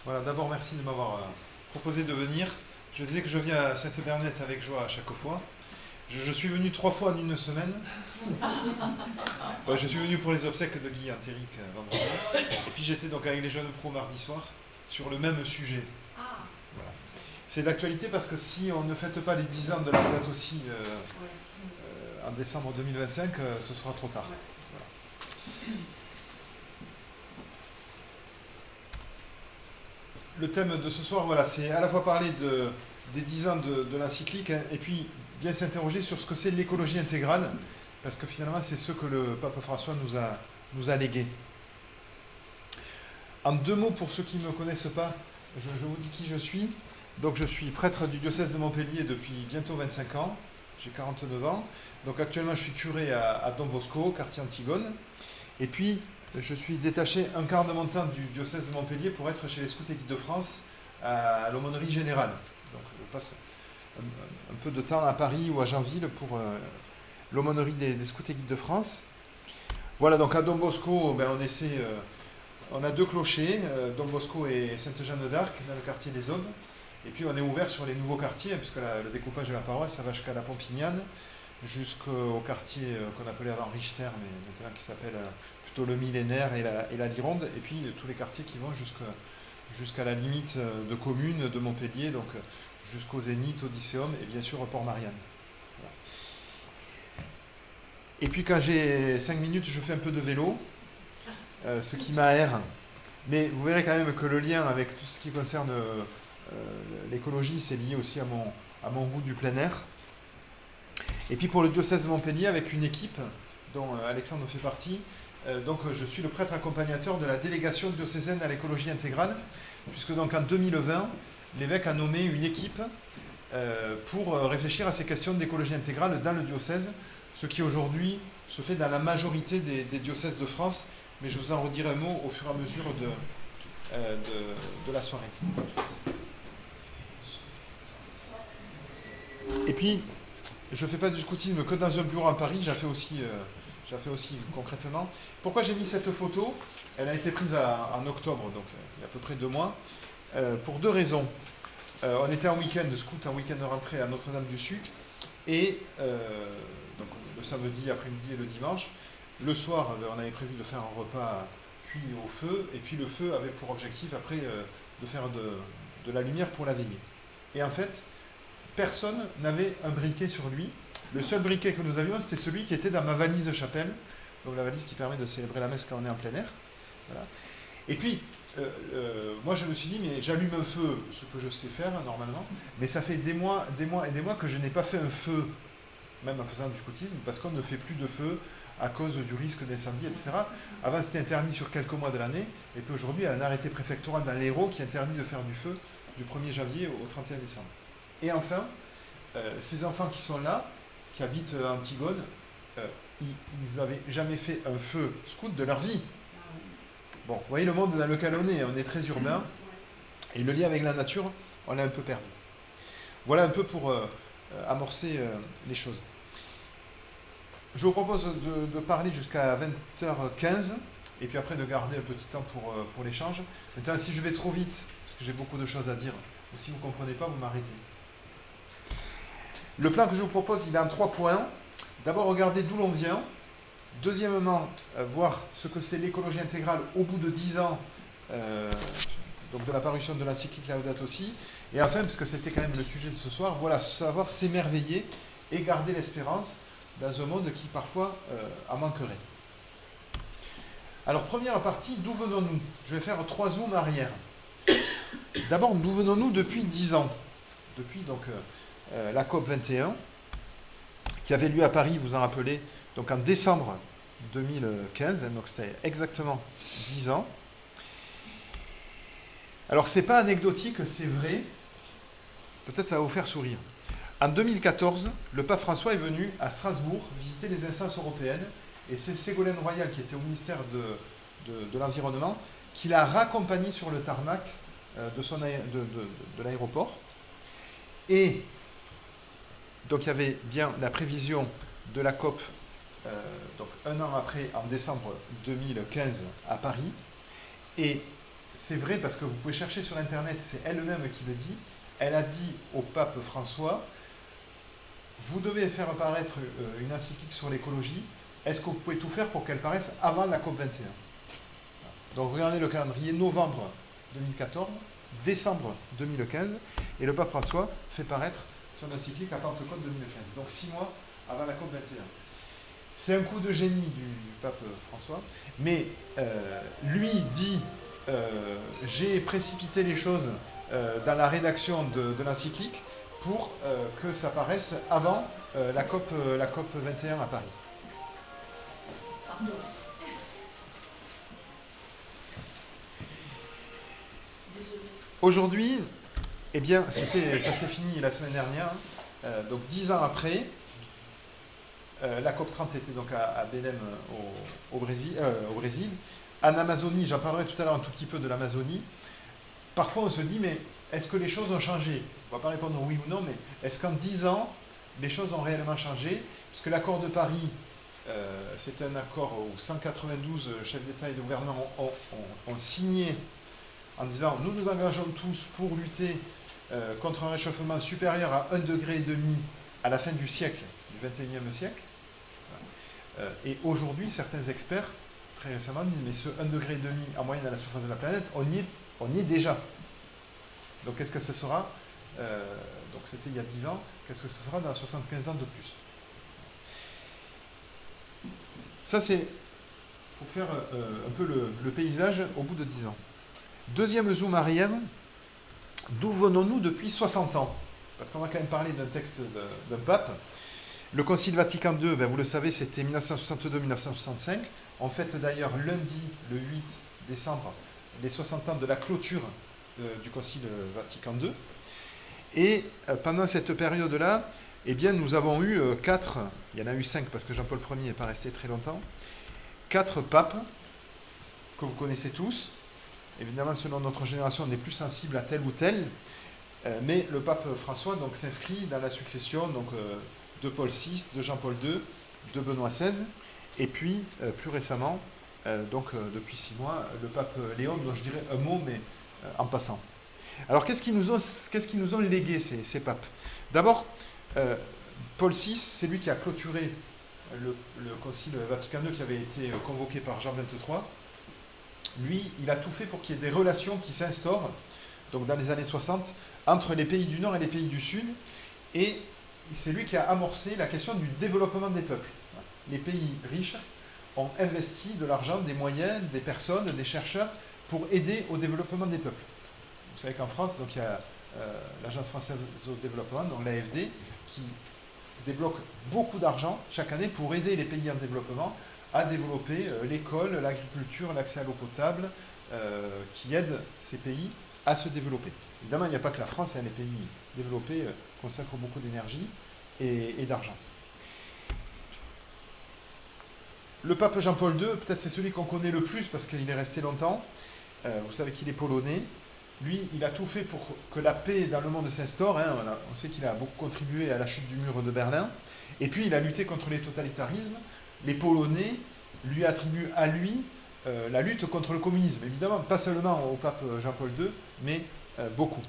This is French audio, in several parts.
Voilà, d'abord merci de m'avoir proposé de venir. Je disais que je viens à Sainte-Bernette avec joie à chaque fois. Je suis venu 3 fois en une semaine. Ouais, je suis venu pour les obsèques de Guy Antéric vendredi. Et puis j'étais donc avec les jeunes pros mardi soir sur le même sujet. Voilà. C'est d'actualité parce que si on ne fête pas les 10 ans de la date aussi en décembre 2025, ce sera trop tard. Voilà. Le thème de ce soir, voilà, c'est à la fois parler des 10 ans de l'encyclique et puis bien s'interroger sur ce que c'est l'écologie intégrale, parce que finalement c'est ce que le pape François nous a légué. En 2 mots, pour ceux qui ne me connaissent pas, je vous dis qui je suis. Donc je suis prêtre du diocèse de Montpellier depuis bientôt 25 ans, j'ai 49 ans. Donc actuellement je suis curé à Don Bosco, quartier Antigone. Et puis je suis détaché un quart de mon temps du diocèse de Montpellier pour être chez les Scouts et Guides de France à l'aumônerie générale. Donc je passe un peu de temps à Paris ou à Janville pour l'aumônerie des Scouts et Guides de France. Voilà, donc à Don Bosco, ben, on a 2 clochers, Don Bosco et Sainte-Jeanne d'Arc, dans le quartier des Aubes. Et puis on est ouvert sur les nouveaux quartiers, puisque le découpage de la paroisse, ça va jusqu'à la Pompignane, jusqu'au quartier qu'on appelait avant Richter, mais maintenant qui s'appelle plutôt le Millénaire et la Lironde, et puis tous les quartiers qui vont jusqu'à la limite de commune de Montpellier, donc jusqu'au Zénith, Odysseum, et bien sûr au Port-Marianne. Voilà. Et puis quand j'ai 5 minutes, je fais un peu de vélo, ce qui m'aère. Mais vous verrez quand même que le lien avec tout ce qui concerne l'écologie, c'est lié aussi à mon goût du plein air. Et puis pour le diocèse de Montpellier, avec une équipe dont Alexandre fait partie, donc je suis le prêtre accompagnateur de la délégation diocésaine à l'écologie intégrale, puisque donc en 2020, l'évêque a nommé une équipe pour réfléchir à ces questions d'écologie intégrale dans le diocèse, ce qui aujourd'hui se fait dans la majorité des diocèses de France, mais je vous en redirai un mot au fur et à mesure de la soirée. Et puis, je ne fais pas du scoutisme que dans un bureau à Paris, j'en fais aussi concrètement. Pourquoi j'ai mis cette photo? Elle a été prise en octobre, donc il y a à peu près 2 mois, pour 2 raisons. On était en week-end de scout, en week-end de rentrée à Notre-Dame-du-Suc, et donc, le samedi après-midi et le dimanche. Le soir, on avait prévu de faire un repas cuit au feu, et puis le feu avait pour objectif après de faire de la lumière pour la veillée. Et en fait, personne n'avait un briquet sur lui. Le seul briquet que nous avions, c'était celui qui était dans ma valise de chapelle, donc la valise qui permet de célébrer la messe quand on est en plein air. Voilà. Et puis, moi je me suis dit, mais j'allume un feu, ce que je sais faire normalement, mais ça fait des mois et des mois que je n'ai pas fait un feu, même en faisant du scoutisme, parce qu'on ne fait plus de feu à cause du risque d'incendie, etc. Avant c'était interdit sur quelques mois de l'année, et puis aujourd'hui il y a un arrêté préfectoral dans l'Hérault qui interdit de faire du feu du 1er janvier au 31 décembre. Et enfin, ces enfants qui sont là, qui habitent à Antigone, ils n'avaient jamais fait un feu scout de leur vie. Bon, vous voyez le monde dans lequel on est très urbain, et le lien avec la nature, on l'a un peu perdu. Voilà un peu pour amorcer les choses. Je vous propose de parler jusqu'à 20h15, et puis après de garder un petit temps pour l'échange. Maintenant, si je vais trop vite, parce que j'ai beaucoup de choses à dire, ou si vous ne comprenez pas, vous m'arrêtez. Le plan que je vous propose, il est en 3 points. D'abord, regarder d'où l'on vient. Deuxièmement, voir ce que c'est l'écologie intégrale au bout de 10 ans, donc de la parution de l'encyclique Laudato Si. Et enfin, parce que c'était quand même le sujet de ce soir, voilà, savoir s'émerveiller et garder l'espérance dans un monde qui parfois en manquerait. Alors, première partie, d'où venons-nous? Je vais faire 3 zooms arrière. D'abord, d'où venons-nous depuis 10 ans? Depuis donc la COP 21, qui avait lieu à Paris, vous en rappelez, donc en décembre 2015, donc c'était exactement 10 ans. Alors, c'est pas anecdotique, c'est vrai. Peut-être ça va vous faire sourire. En 2014, le pape François est venu à Strasbourg visiter les instances européennes, et c'est Ségolène Royal, qui était au ministère de l'Environnement, qui l'a raccompagné sur le tarmac de l'aéroport. Et donc il y avait bien la prévision de la COP, donc 1 an après, en décembre 2015 à Paris. Et c'est vrai parce que vous pouvez chercher sur Internet, c'est elle-même qui le dit. Elle a dit au pape François, vous devez faire paraître une encyclique sur l'écologie. Est-ce que vous pouvez tout faire pour qu'elle paraisse avant la COP 21? Donc regardez le calendrier, novembre 2014, décembre 2015, et le pape François fait paraître son encyclique à Pentecôte 2015. Donc 6 mois avant la COP 21. C'est un coup de génie du pape François, mais lui dit j'ai précipité les choses dans la rédaction de l'encyclique pour que ça paraisse avant la COP 21 à Paris. Pardon. Aujourd'hui, eh bien, ça s'est fini la semaine dernière, donc 10 ans après. La COP 30 était donc à Belém au Brésil. En Amazonie, j'en parlerai tout à l'heure un tout petit peu de l'Amazonie. Parfois on se dit, mais est-ce que les choses ont changé? On ne va pas répondre oui ou non, mais est-ce qu'en 10 ans, les choses ont réellement changé? Parce que l'accord de Paris, c'est un accord où 192 chefs d'État et de gouvernement ont signé en disant, nous nous engageons tous pour lutter contre un réchauffement supérieur à 1,5 degré à la fin du siècle, du 21e siècle. Et aujourd'hui, certains experts, très récemment, disent mais ce 1,5 degré en moyenne à la surface de la planète, on y est déjà. Donc qu'est-ce que ce sera donc c'était il y a 10 ans, qu'est-ce que ce sera dans 75 ans de plus? Ça c'est pour faire un peu le paysage au bout de 10 ans. Deuxième zoom arrière, d'où venons-nous depuis 60 ans? Parce qu'on va quand même parler d'un texte d'un pape. Le Concile Vatican II, vous le savez, c'était 1962-1965. On fête d'ailleurs lundi, le 8 décembre, les 60 ans de la clôture du Concile Vatican II. Et pendant cette période-là, eh bien, nous avons eu il y en a eu 5 parce que Jean-Paul Ier n'est pas resté très longtemps, 4 papes que vous connaissez tous. Évidemment, selon notre génération, on est plus sensible à tel ou tel. Mais le pape François donc s'inscrit dans la succession donc, de Paul VI, de Jean-Paul II, de Benoît XVI, et puis plus récemment, depuis 6 mois, le pape Léon, dont je dirais un mot, mais en passant. Alors qu'est-ce qu'ils nous ont légué ces papes? D'abord, Paul VI, c'est lui qui a clôturé le Concile Vatican II qui avait été convoqué par Jean XXIII. Lui, il a tout fait pour qu'il y ait des relations qui s'instaurent, donc dans les années 60, entre les pays du Nord et les pays du Sud, et c'est lui qui a amorcé la question du développement des peuples. Les pays riches ont investi de l'argent, des moyens, des personnes, des chercheurs pour aider au développement des peuples. Vous savez qu'en France, donc, il y a l'Agence française au développement, donc l'AFD, qui débloque beaucoup d'argent chaque année pour aider les pays en développement à développer l'école, l'agriculture, l'accès à l'eau potable, qui aident ces pays à se développer. Évidemment, il n'y a pas que la France, les pays développés consacrent beaucoup d'énergie et d'argent. Le pape Jean-Paul II, peut-être c'est celui qu'on connaît le plus parce qu'il est resté longtemps. Vous savez qu'il est polonais. Lui, il a tout fait pour que la paix dans le monde s'instaure. On sait qu'il a beaucoup contribué à la chute du mur de Berlin. Et puis, il a lutté contre les totalitarismes. Les Polonais lui attribuent à lui la lutte contre le communisme. Évidemment, pas seulement au pape Jean-Paul II, mais beaucoup.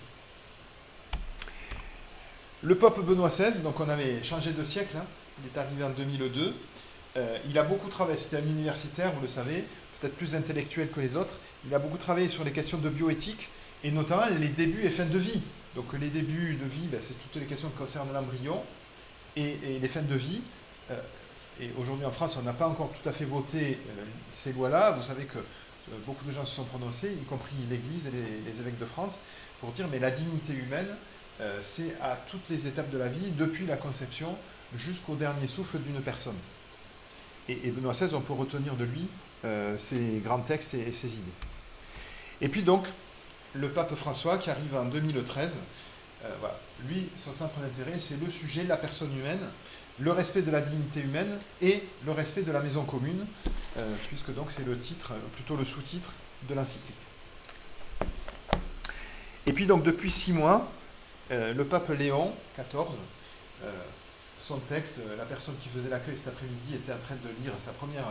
Le pape Benoît XVI, donc on avait changé de siècle, il est arrivé en 2002. Il a beaucoup travaillé, c'était un universitaire, vous le savez, peut-être plus intellectuel que les autres. Il a beaucoup travaillé sur les questions de bioéthique, et notamment les débuts et fins de vie. Donc les débuts de vie, c'est toutes les questions qui concernent l'embryon et les fins de vie. Et aujourd'hui en France, on n'a pas encore tout à fait voté ces lois-là. Vous savez que beaucoup de gens se sont prononcés, y compris l'Église et les évêques de France, pour dire mais la dignité humaine, c'est à toutes les étapes de la vie, depuis la conception jusqu'au dernier souffle d'une personne. Et Benoît XVI, on peut retenir de lui ses grands textes et ses idées. Et puis donc, le pape François qui arrive en 2013, voilà. Lui, son centre d'intérêt, c'est le sujet, la personne humaine, le respect de la dignité humaine et le respect de la maison commune, puisque donc c'est le titre, plutôt le sous-titre de l'encyclique. Et puis donc depuis 6 mois, le pape Léon XIV, son texte, la personne qui faisait l'accueil cet après-midi était en train de lire sa première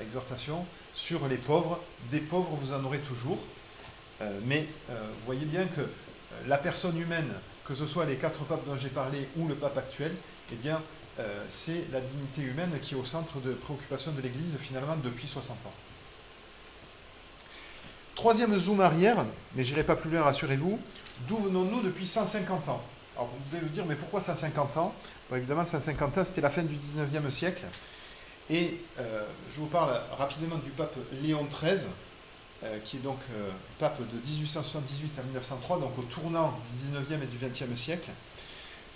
exhortation sur les pauvres. Des pauvres, vous en aurez toujours. Mais vous voyez bien que la personne humaine, que ce soit les 4 papes dont j'ai parlé ou le pape actuel, eh bien, c'est la dignité humaine qui est au centre de préoccupation de l'Église, finalement, depuis 60 ans. Troisième zoom arrière, mais j'irai pas plus loin, rassurez-vous, d'où venons-nous depuis 150 ans? Alors vous devez me dire, mais pourquoi 150 ans? Bon, évidemment, 150 ans, c'était la fin du 19e siècle, et je vous parle rapidement du pape Léon XIII, qui est donc pape de 1878 à 1903, donc au tournant du 19e et du 20e siècle.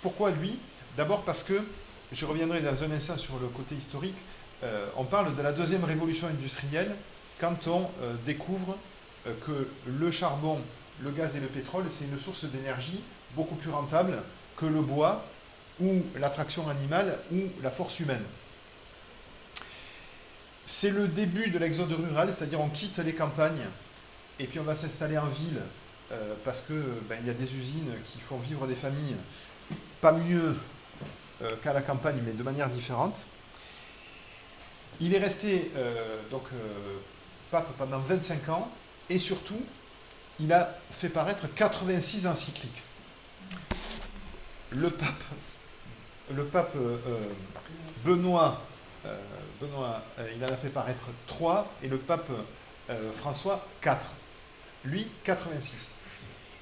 Pourquoi lui? D'abord parce que, je reviendrai dans un instant sur le côté historique, on parle de la deuxième révolution industrielle quand on découvre que le charbon, le gaz et le pétrole, c'est une source d'énergie beaucoup plus rentable que le bois, ou la traction animale, ou la force humaine. C'est le début de l'exode rural, c'est-à-dire on quitte les campagnes et puis on va s'installer en ville parce que y a des usines qui font vivre des familles pas mieux qu'à la campagne, mais de manière différente. Il est resté pape pendant 25 ans et surtout, il a fait paraître 86 encycliques. Le pape Benoît, il en a fait paraître 3 et le pape François 4. Lui, 86.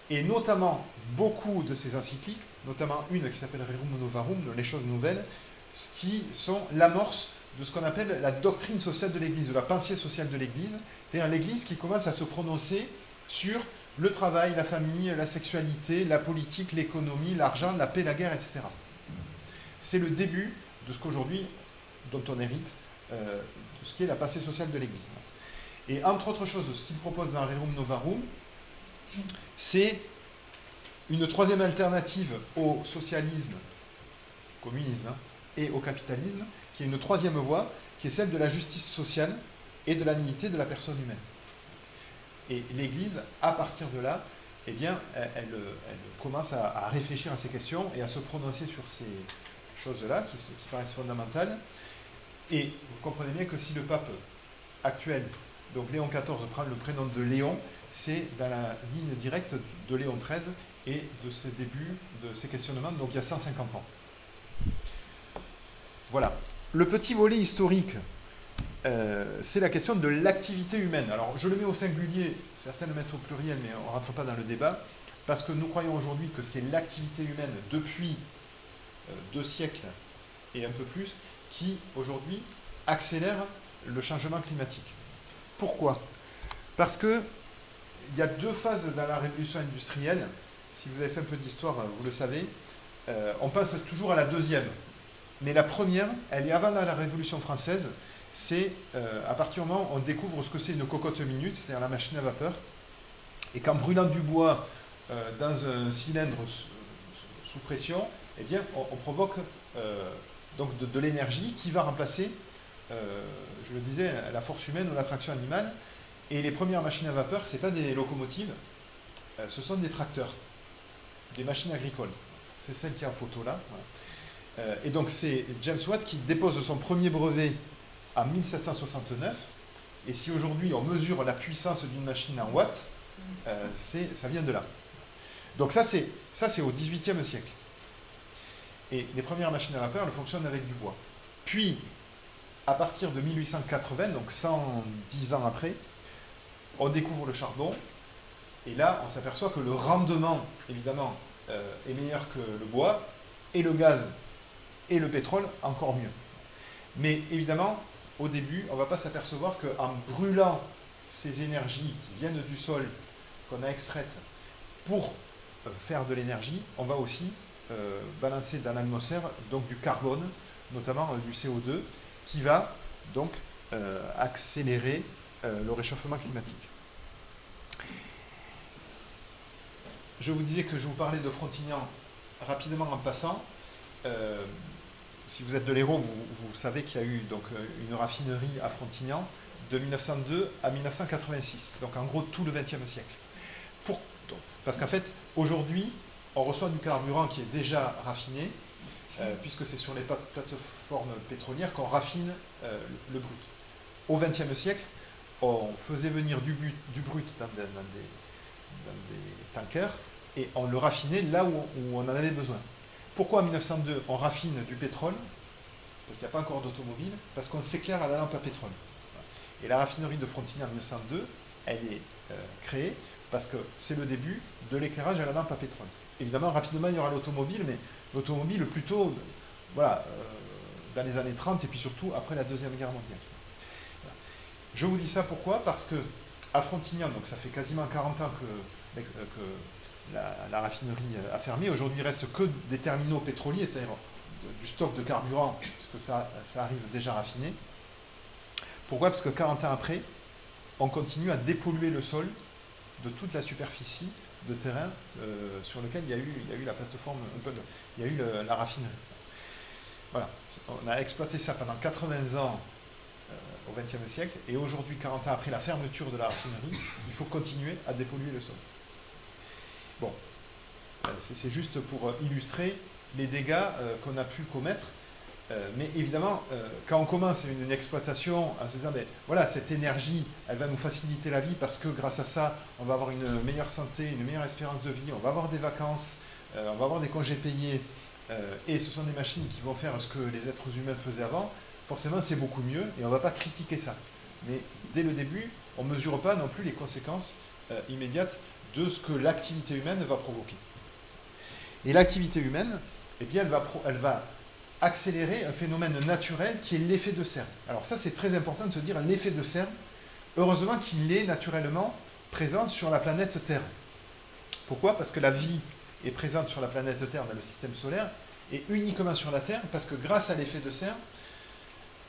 Et notamment, beaucoup de ces encycliques, notamment une qui s'appelle Rerum Novarum, les choses nouvelles, qui sont l'amorce de ce qu'on appelle la doctrine sociale de l'Église, de la pensée sociale de l'Église, c'est-à-dire l'Église qui commence à se prononcer sur le travail, la famille, la sexualité, la politique, l'économie, l'argent, la paix, la guerre, etc. C'est le début de ce qu'aujourd'hui, dont on hérite, de ce qui est la pensée sociale de l'Église. Et entre autres choses, ce qu'il propose dans Rerum Novarum, c'est une troisième alternative au socialisme, communisme, et au capitalisme, qui est une troisième voie, qui est celle de la justice sociale et de la dignité de la personne humaine. Et l'Église, à partir de là, eh bien, elle commence à réfléchir à ces questions et à se prononcer sur ces choses-là qui paraissent fondamentales. Et vous comprenez bien que si le pape actuel, donc Léon XIV, prend le prénom de Léon, c'est dans la ligne directe de Léon XIII et de ses débuts, de ses questionnements, donc il y a 150 ans. Voilà. Le petit volet historique, c'est la question de l'activité humaine. Alors, je le mets au singulier, certains le mettent au pluriel, mais on ne rentre pas dans le débat, parce que nous croyons aujourd'hui que c'est l'activité humaine depuis 2 siècles et un peu plus, qui, aujourd'hui, accélère le changement climatique. Pourquoi? Parce qu'il y a 2 phases dans la révolution industrielle. Si vous avez fait un peu d'histoire, vous le savez. On passe toujours à la deuxième. Mais la première, elle est avant la Révolution française. C'est à partir du moment où on découvre ce que c'est une cocotte minute, c'est-à-dire la machine à vapeur. Et qu'en brûlant du bois dans un cylindre sous pression, eh bien, on provoque donc de l'énergie qui va remplacer, je le disais, la force humaine ou la traction animale. Et les premières machines à vapeur, ce n'est pas des locomotives, ce sont des tracteurs, des machines agricoles. C'est celle qui est en photo là. Voilà. Et donc c'est James Watt qui dépose son premier brevet en 1769. Et si aujourd'hui on mesure la puissance d'une machine en watts, ça vient de là. Donc ça c'est au XVIIIe siècle. Et les premières machines à vapeur, elles fonctionnent avec du bois. Puis, à partir de 1880, donc 110 ans après, on découvre le charbon. Et là, on s'aperçoit que le rendement, évidemment, est meilleur que le bois, et le gaz et le pétrole encore mieux. Mais évidemment, au début, on ne va pas s'apercevoir qu'en brûlant ces énergies qui viennent du sol, qu'on a extraites pour faire de l'énergie, on va aussi balancer dans l'atmosphère donc du carbone, notamment du CO2, qui va donc accélérer le réchauffement climatique. Je vous disais que je vous parlais de Frontignan rapidement en passant. Si vous êtes de l'Hérault, vous savez qu'il y a eu donc une raffinerie à Frontignan de 1902 à 1986, donc en gros tout le XXe siècle. Parce qu'en fait, aujourd'hui, on reçoit du carburant qui est déjà raffiné, puisque c'est sur les plateformes pétrolières qu'on raffine le brut. Au XXe siècle, on faisait venir du brut dans tankers et on le raffinait là où on en avait besoin. Pourquoi en 1902 on raffine du pétrole? Parce qu'il n'y a pas encore d'automobile, parce qu'on s'éclaire à la lampe à pétrole. Et la raffinerie de Frontigny en 1902, elle est créée parce que c'est le début de l'éclairage à la lampe à pétrole. Évidemment, rapidement, il y aura l'automobile, mais l'automobile plutôt voilà, dans les années 30 et puis surtout après la Deuxième Guerre mondiale. Voilà. Je vous dis ça pourquoi? Parce que à Frontignan, donc ça fait quasiment 40 ans que la raffinerie a fermé. Aujourd'hui, il ne reste que des terminaux pétroliers, c'est-à-dire du stock de carburant, parce que ça arrive déjà raffiné. Pourquoi? Parce que 40 ans après, on continue à dépolluer le sol de toute la superficie de terrain sur lequel il y a eu la plateforme, il y a eu la raffinerie. Voilà, on a exploité ça pendant 80 ans au XXe siècle, et aujourd'hui, 40 ans après la fermeture de la raffinerie, il faut continuer à dépolluer le sol. Bon, c'est juste pour illustrer les dégâts qu'on a pu commettre. Mais évidemment, quand on commence une exploitation en se disant, ben, voilà, cette énergie, elle va nous faciliter la vie parce que grâce à ça, on va avoir une meilleure santé, une meilleure espérance de vie, on va avoir des vacances, on va avoir des congés payés, et ce sont des machines qui vont faire ce que les êtres humains faisaient avant, forcément c'est beaucoup mieux et on ne va pas critiquer ça. Mais dès le début, on ne mesure pas non plus les conséquences immédiates de ce que l'activité humaine va provoquer. Et l'activité humaine, eh bien, elle va accélérer un phénomène naturel qui est l'effet de serre. Alors ça, c'est très important de se dire l'effet de serre. Heureusement qu'il est naturellement présent sur la planète Terre. Pourquoi? Parce que la vie est présente sur la planète Terre dans le système solaire et uniquement sur la Terre, parce que grâce à l'effet de serre,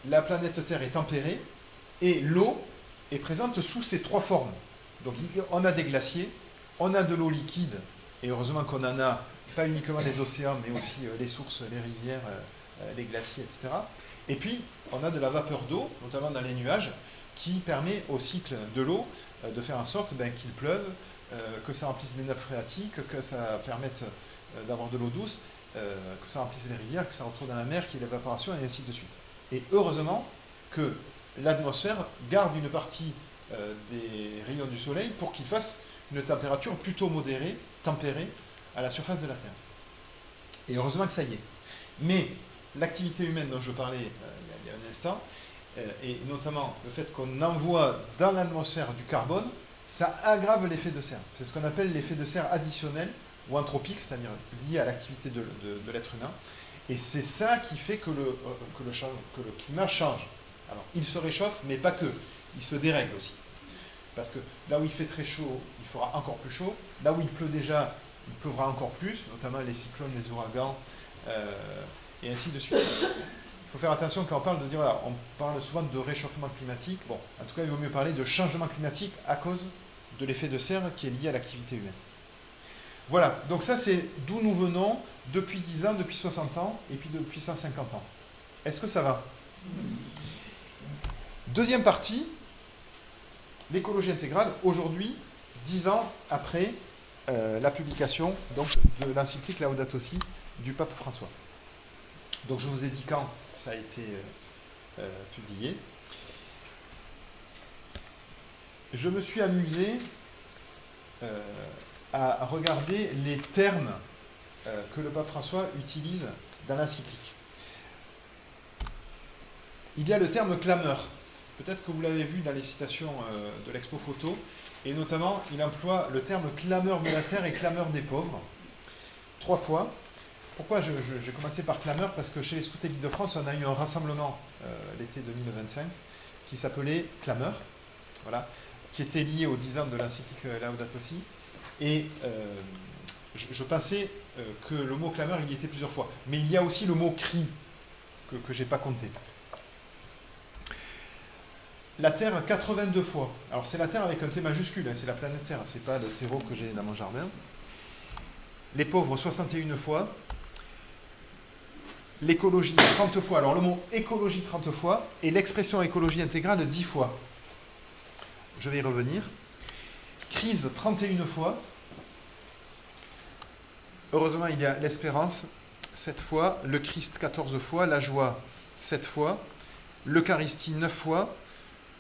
la planète Terre est tempérée et l'eau est présente sous ces trois formes. Donc on a des glaciers, on a de l'eau liquide, et heureusement qu'on en a, pas uniquement les océans, mais aussi les sources, les rivières, les glaciers, etc. Et puis, on a de la vapeur d'eau, notamment dans les nuages, qui permet au cycle de l'eau de faire en sorte qu'il pleuve, que ça remplisse les nappes phréatiques, que ça permette d'avoir de l'eau douce, que ça remplisse les rivières, que ça retrouve dans la mer, qu'il y ait l'évaporation, et ainsi de suite. Et heureusement que l'atmosphère garde une partie des rayons du soleil pour qu'il fasse une température plutôt modérée, tempérée, à la surface de la Terre. Et heureusement que ça y est. Mais l'activité humaine dont je parlais il y a un instant, et notamment le fait qu'on envoie dans l'atmosphère du carbone, ça aggrave l'effet de serre. C'est ce qu'on appelle l'effet de serre additionnel ou anthropique, c'est-à-dire lié à l'activité de l'être humain. Et c'est ça qui fait que le climat change. Alors, il se réchauffe, mais pas que. Il se dérègle aussi. Parce que là où il fait très chaud, il fera encore plus chaud. Là où il pleut déjà, il pleuvra encore plus, notamment les cyclones, les ouragans, et ainsi de suite. Il faut faire attention quand on parle de dire, voilà, on parle souvent de réchauffement climatique. Bon, en tout cas, il vaut mieux parler de changement climatique à cause de l'effet de serre qui est lié à l'activité humaine. Voilà, donc ça c'est d'où nous venons depuis 10 ans, depuis 60 ans, et puis depuis 150 ans. Est-ce que ça va? Deuxième partie, l'écologie intégrale, aujourd'hui, 10 ans après la publication donc, de l'encyclique Laudato Si du pape François. Donc je vous ai dit quand ça a été publié. Je me suis amusé à regarder les termes que le pape François utilise dans l'encyclique. Il y a le terme clameur. Peut-être que vous l'avez vu dans les citations de l'expo photo, et notamment il emploie le terme clameur de la terre et clameur des pauvres, 3 fois. Pourquoi j'ai commencé par clameur? Parce que chez les Scouts et Guides de France, on a eu un rassemblement l'été 2025 qui s'appelait Clameur, voilà, qui était lié aux 10 ans de l'encyclique Laudato Si. Et je pensais que le mot clameur, il y était plusieurs fois. Mais il y a aussi le mot cri, que je n'ai pas compté. La Terre, 82 fois. Alors c'est la Terre avec un T majuscule, hein, c'est la planète Terre, c'est pas le zéro que j'ai dans mon jardin. Les pauvres, 61 fois. L'écologie, 30 fois. Alors le mot écologie, 30 fois. Et l'expression écologie intégrale, 10 fois. Je vais y revenir. Crise, 31 fois. Heureusement, il y a l'espérance, 7 fois. Le Christ, 14 fois. La joie, 7 fois. L'Eucharistie, 9 fois.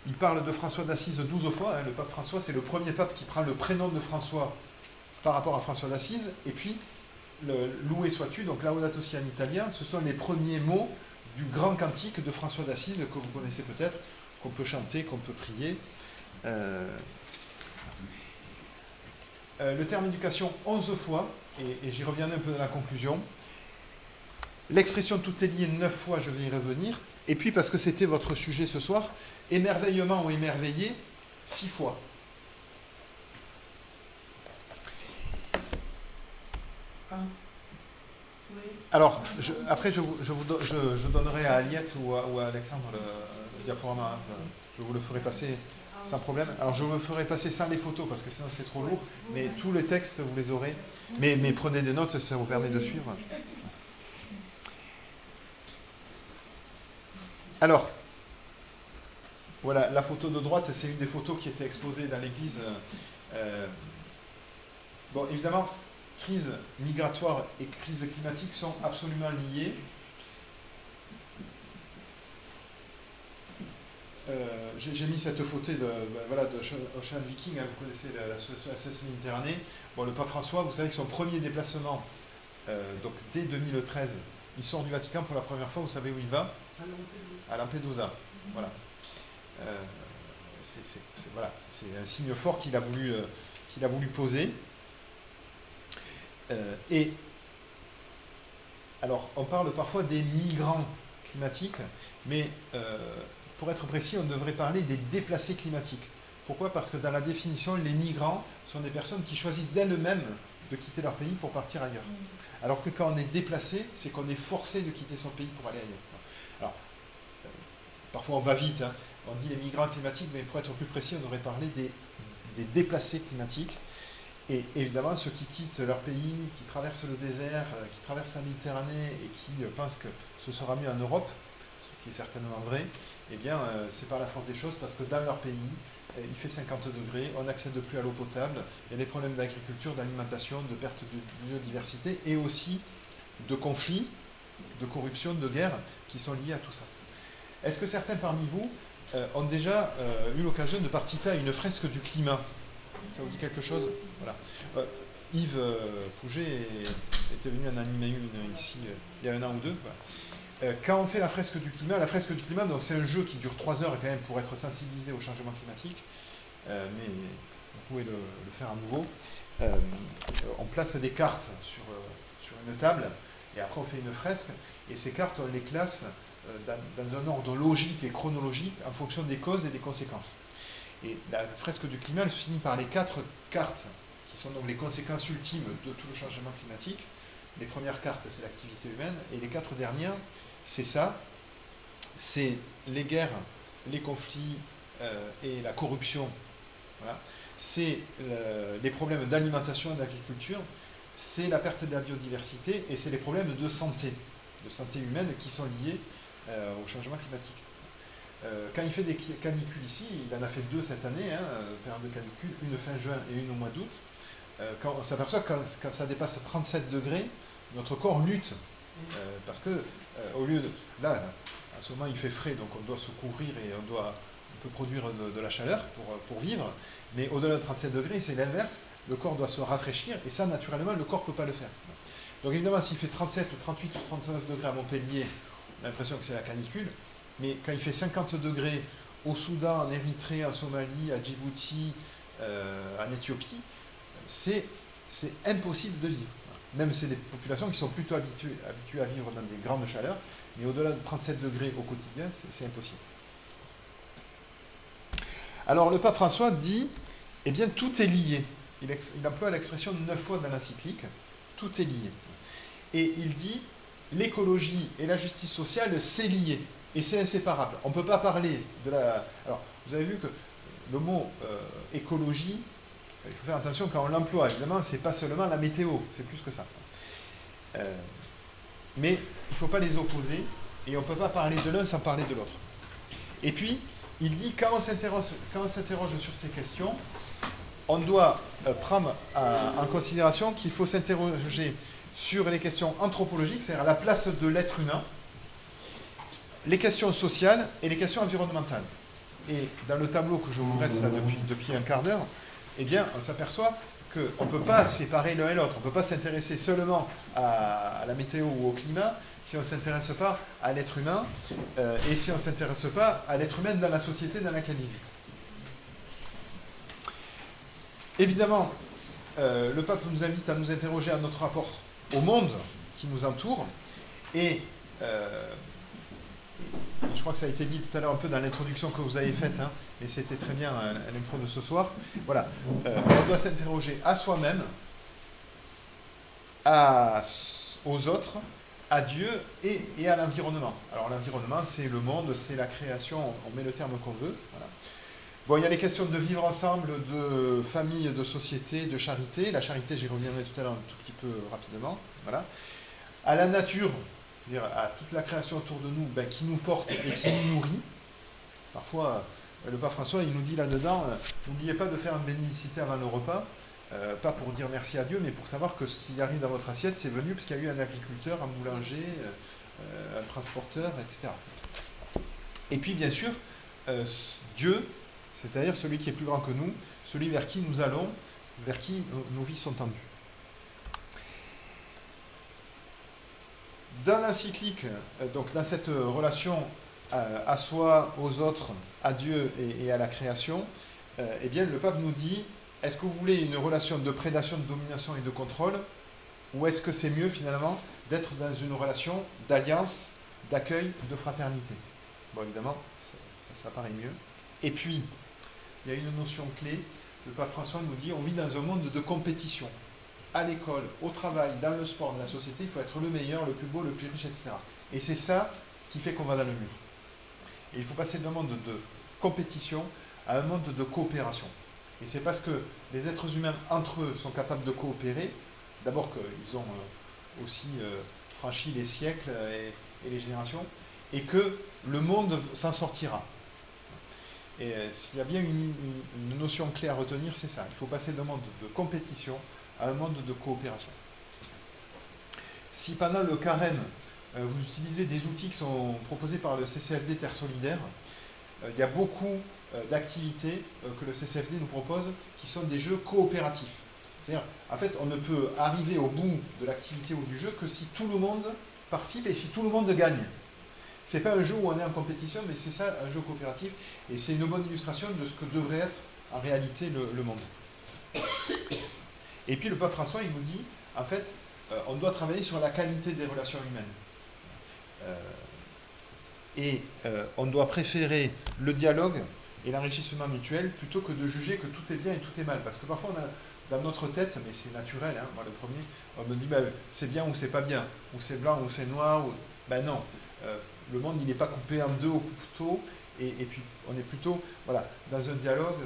il parle de François d'Assise 12 fois. Hein, le pape François, c'est le premier pape qui prend le prénom de François par rapport à François d'Assise. Et puis, Loué sois-tu, donc Laudato si en italien, ce sont les premiers mots du grand cantique de François d'Assise, que vous connaissez peut-être, qu'on peut chanter, qu'on peut prier. Le terme éducation 11 fois, et j'y reviendrai un peu dans la conclusion. L'expression tout est lié 9 fois, je vais y revenir. Et puis, parce que c'était votre sujet ce soir, émerveillement ou émerveillé 6 fois. Alors, après, je donnerai à Aliette ou à Alexandre le diaporama. Je vous le ferai passer sans problème. Alors, je vous le ferai passer sans les photos, parce que sinon c'est trop lourd. Mais tous les textes, vous les aurez. Mais prenez des notes, ça vous permet de suivre. Alors, voilà, la photo de droite, c'est une des photos qui était exposée dans l'église. Bon, évidemment, crise migratoire et crise climatique sont absolument liées. J'ai mis cette photo de Ocean Viking, hein, vous connaissez l'association SOS Méditerranée. Bon, le pape François, vous savez que son premier déplacement, donc dès 2013, il sort du Vatican pour la première fois, vous savez où il va? À Lampedusa. Voilà. C'est un signe fort qu'il a voulu poser. Et alors, on parle parfois des migrants climatiques, mais pour être précis, on devrait parler des déplacés climatiques. Pourquoi? Parce que dans la définition, les migrants sont des personnes qui choisissent d'elles-mêmes de quitter leur pays pour partir ailleurs. Alors que quand on est déplacé, c'est qu'on est forcé de quitter son pays pour aller ailleurs. Alors, parfois on va vite, hein. On dit les migrants climatiques, mais pour être plus précis, on devrait parler des déplacés climatiques. Et évidemment, ceux qui quittent leur pays, qui traversent le désert, qui traversent la Méditerranée et qui pensent que ce sera mieux en Europe, ce qui est certainement vrai, eh bien, c'est par la force des choses, parce que dans leur pays, il fait 50 degrés, on n'accède plus à l'eau potable, il y a des problèmes d'agriculture, d'alimentation, de perte de biodiversité, et aussi de conflits, de corruption, de guerre, qui sont liés à tout ça. Est-ce que certains parmi vous ont déjà eu l'occasion de participer à une fresque du climat? Ça vous dit quelque chose? Voilà. Yves Pouget était venu en animer une ici il y a 1 an ou 2. Voilà. Quand on fait la fresque du climat, donc c'est un jeu qui dure 3 heures quand même pour être sensibilisé au changement climatique, mais vous pouvez le faire à nouveau. On place des cartes sur une table et après on fait une fresque, et ces cartes on les classe dans un ordre logique et chronologique en fonction des causes et des conséquences. Et la fresque du climat, elle se finit par les 4 cartes, qui sont donc les conséquences ultimes de tout le changement climatique. Les premières cartes, c'est l'activité humaine, et les 4 dernières, c'est ça, c'est les guerres, les conflits et la corruption. Voilà. C'est les problèmes d'alimentation et d'agriculture, c'est la perte de la biodiversité, et c'est les problèmes de santé humaine qui sont liés au changement climatique. Quand il fait des canicules ici, il en a fait 2 cette année, hein, période de canicule, une fin juin et une au mois d'août. Quand on s'aperçoit que quand ça dépasse 37 degrés, notre corps lutte. Parce que, au lieu de. Là, à ce moment, il fait frais, donc on doit se couvrir et on peut produire de la chaleur pour vivre. Mais au-delà de 37 degrés, c'est l'inverse. Le corps doit se rafraîchir, et ça, naturellement, le corps ne peut pas le faire. Donc, évidemment, s'il fait 37 ou 38 ou 39 degrés à Montpellier, on a l'impression que c'est la canicule. Mais quand il fait 50 degrés au Soudan, en Érythrée, en Somalie, à Djibouti, en Éthiopie, c'est impossible de vivre. Même c'est des populations qui sont plutôt habituées à vivre dans des grandes chaleurs, mais au-delà de 37 degrés au quotidien, c'est impossible. Alors le pape François dit, eh bien tout est lié. Il emploie l'expression 9 fois dans l'encyclique, tout est lié. Et il dit, l'écologie et la justice sociale, c'est lié. Et c'est inséparable. On ne peut pas parler de la... Alors, vous avez vu que le mot écologie, il faut faire attention quand on l'emploie. Évidemment, ce n'est pas seulement la météo, c'est plus que ça. Mais il ne faut pas les opposer, et on ne peut pas parler de l'un sans parler de l'autre. Et puis, il dit, quand on s'interroge sur ces questions, on doit prendre en considération qu'il faut s'interroger sur les questions anthropologiques, c'est-à-dire la place de l'être humain, les questions sociales et les questions environnementales. Et dans le tableau que je vous dresse là depuis un quart d'heure, eh bien, on s'aperçoit qu'on ne peut pas séparer l'un et l'autre. On ne peut pas s'intéresser seulement à la météo ou au climat si on ne s'intéresse pas à l'être humain et si on ne s'intéresse pas à l'être humain dans la société dans laquelle il vit. Évidemment, le pape nous invite à nous interroger à notre rapport au monde qui nous entoure et je crois que ça a été dit tout à l'heure un peu dans l'introduction que vous avez faite, hein, mais c'était très bien à l'intro de ce soir. Voilà, on doit s'interroger à soi-même, aux autres, à Dieu et à l'environnement. Alors l'environnement, c'est le monde, c'est la création, on met le terme qu'on veut. Voilà. Bon, il y a les questions de vivre ensemble, de famille, de société, de charité. La charité, j'y reviendrai tout à l'heure un tout petit peu rapidement. Voilà. À la nature, à toute la création autour de nous, qui nous porte et qui nous nourrit. Parfois, le pape François, il nous dit là-dedans, n'oubliez pas de faire une bénédicité avant le repas, pas pour dire merci à Dieu, mais pour savoir que ce qui arrive dans votre assiette, c'est venu parce qu'il y a eu un agriculteur, un boulanger, un transporteur, etc. Et puis, bien sûr, Dieu, c'est-à-dire celui qui est plus grand que nous, celui vers qui nous allons, vers qui nos vies sont tendues. Dans l'encyclique, donc dans cette relation à soi, aux autres, à Dieu et à la création, eh bien le pape nous dit, est-ce que vous voulez une relation de prédation, de domination et de contrôle, ou est-ce que c'est mieux finalement d'être dans une relation d'alliance, d'accueil, de fraternité? Bon, évidemment, ça paraît mieux. Et puis, il y a une notion clé, le pape François nous dit, on vit dans un monde de compétition. À l'école, au travail, dans le sport, dans la société, il faut être le meilleur, le plus beau, le plus riche, etc. Et c'est ça qui fait qu'on va dans le mur. Et il faut passer d'un monde de compétition à un monde de coopération. Et c'est parce que les êtres humains, entre eux, sont capables de coopérer, d'abord qu'ils ont aussi franchi les siècles et les générations, et que le monde s'en sortira. Et s'il y a bien une notion clé à retenir, c'est ça. Il faut passer d'un monde de compétition à un monde de coopération. Si pendant le carême, vous utilisez des outils qui sont proposés par le CCFD Terre Solidaire, il y a beaucoup d'activités que le CCFD nous propose qui sont des jeux coopératifs. C'est-à-dire, en fait, on ne peut arriver au bout de l'activité ou du jeu que si tout le monde participe et si tout le monde gagne. C'est pas un jeu où on est en compétition, mais c'est ça, un jeu coopératif, et c'est une bonne illustration de ce que devrait être en réalité le monde. Et puis le pape François, il nous dit, en fait, on doit travailler sur la qualité des relations humaines. On doit préférer le dialogue et l'enrichissement mutuel plutôt que de juger que tout est bien et tout est mal. Parce que parfois, on a dans notre tête, mais c'est naturel, hein, moi le premier, on me dit, c'est bien ou c'est pas bien, ou c'est blanc ou c'est noir, ou... non. Le monde, il n'est pas coupé en deux au couteau, et puis on est plutôt voilà, dans un dialogue.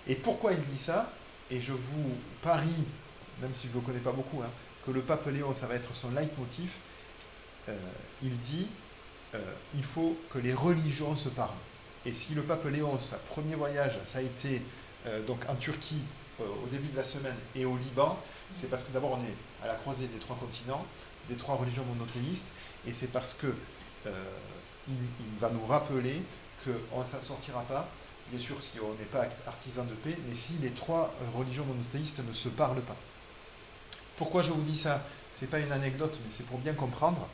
Et pourquoi il dit ça? Et je vous parie, même si je ne le connais pas beaucoup, hein, que le pape Léon, ça va être son leitmotiv. Il dit il faut que les religions se parlent. Et si le pape Léon, sa premier voyage, ça a été donc en Turquie au début de la semaine et au Liban, c'est parce que d'abord on est à la croisée des trois continents, des trois religions monothéistes, et c'est parce que il va nous rappeler qu'on ne s'en sortira pas, bien sûr si on n'est pas artisan de paix, mais si les trois religions monothéistes ne se parlent pas. Pourquoi je vous dis ça? Ce n'est pas une anecdote, mais c'est pour bien comprendre.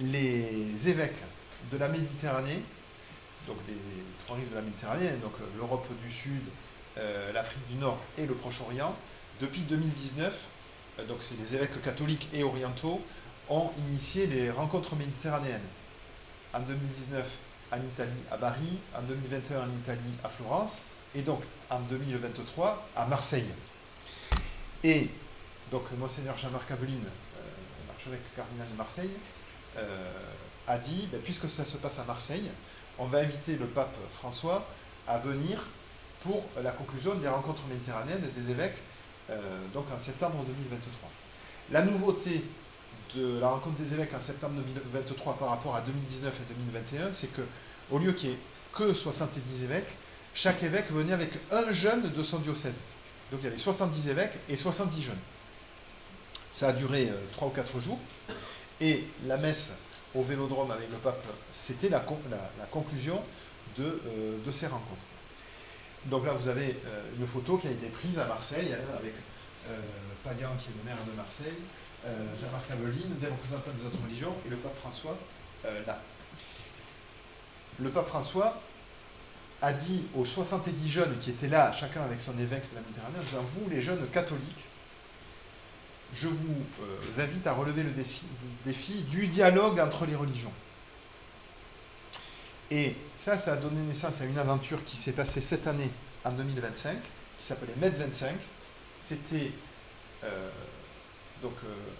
Les évêques de la Méditerranée, donc des trois rives de la Méditerranée, donc l'Europe du Sud, l'Afrique du Nord et le Proche-Orient, depuis 2019, donc c'est les évêques catholiques et orientaux, ont initié les rencontres méditerranéennes. En 2019 en Italie à Bari, en 2021 en Italie à Florence, et donc en 2023 à Marseille. Et donc Monseigneur Jean-Marc Aveline, l'archevêque cardinal de Marseille, a dit, puisque ça se passe à Marseille, on va inviter le pape François à venir pour la conclusion des rencontres méditerranéennes des évêques, donc en septembre 2023. La nouveauté de la rencontre des évêques en septembre 2023 par rapport à 2019 et 2021, c'est que au lieu qu'il n'y ait que 70 évêques, chaque évêque venait avec un jeune de son diocèse. Donc il y avait 70 évêques et 70 jeunes. Ça a duré 3 ou 4 jours. Et la messe au Vélodrome avec le pape, c'était la conclusion de ces rencontres. Donc là, vous avez une photo qui a été prise à Marseille avec Payan, qui est le maire de Marseille, Jean-Marc Aveline, des représentants des autres religions, et le pape François là. Le pape François a dit aux 70 jeunes qui étaient là, chacun avec son évêque de la Méditerranée, en disant, vous, les jeunes catholiques, je vous invite à relever le défi du dialogue entre les religions. Et ça a donné naissance à une aventure qui s'est passée cette année, en 2025, qui s'appelait Med 25. C'était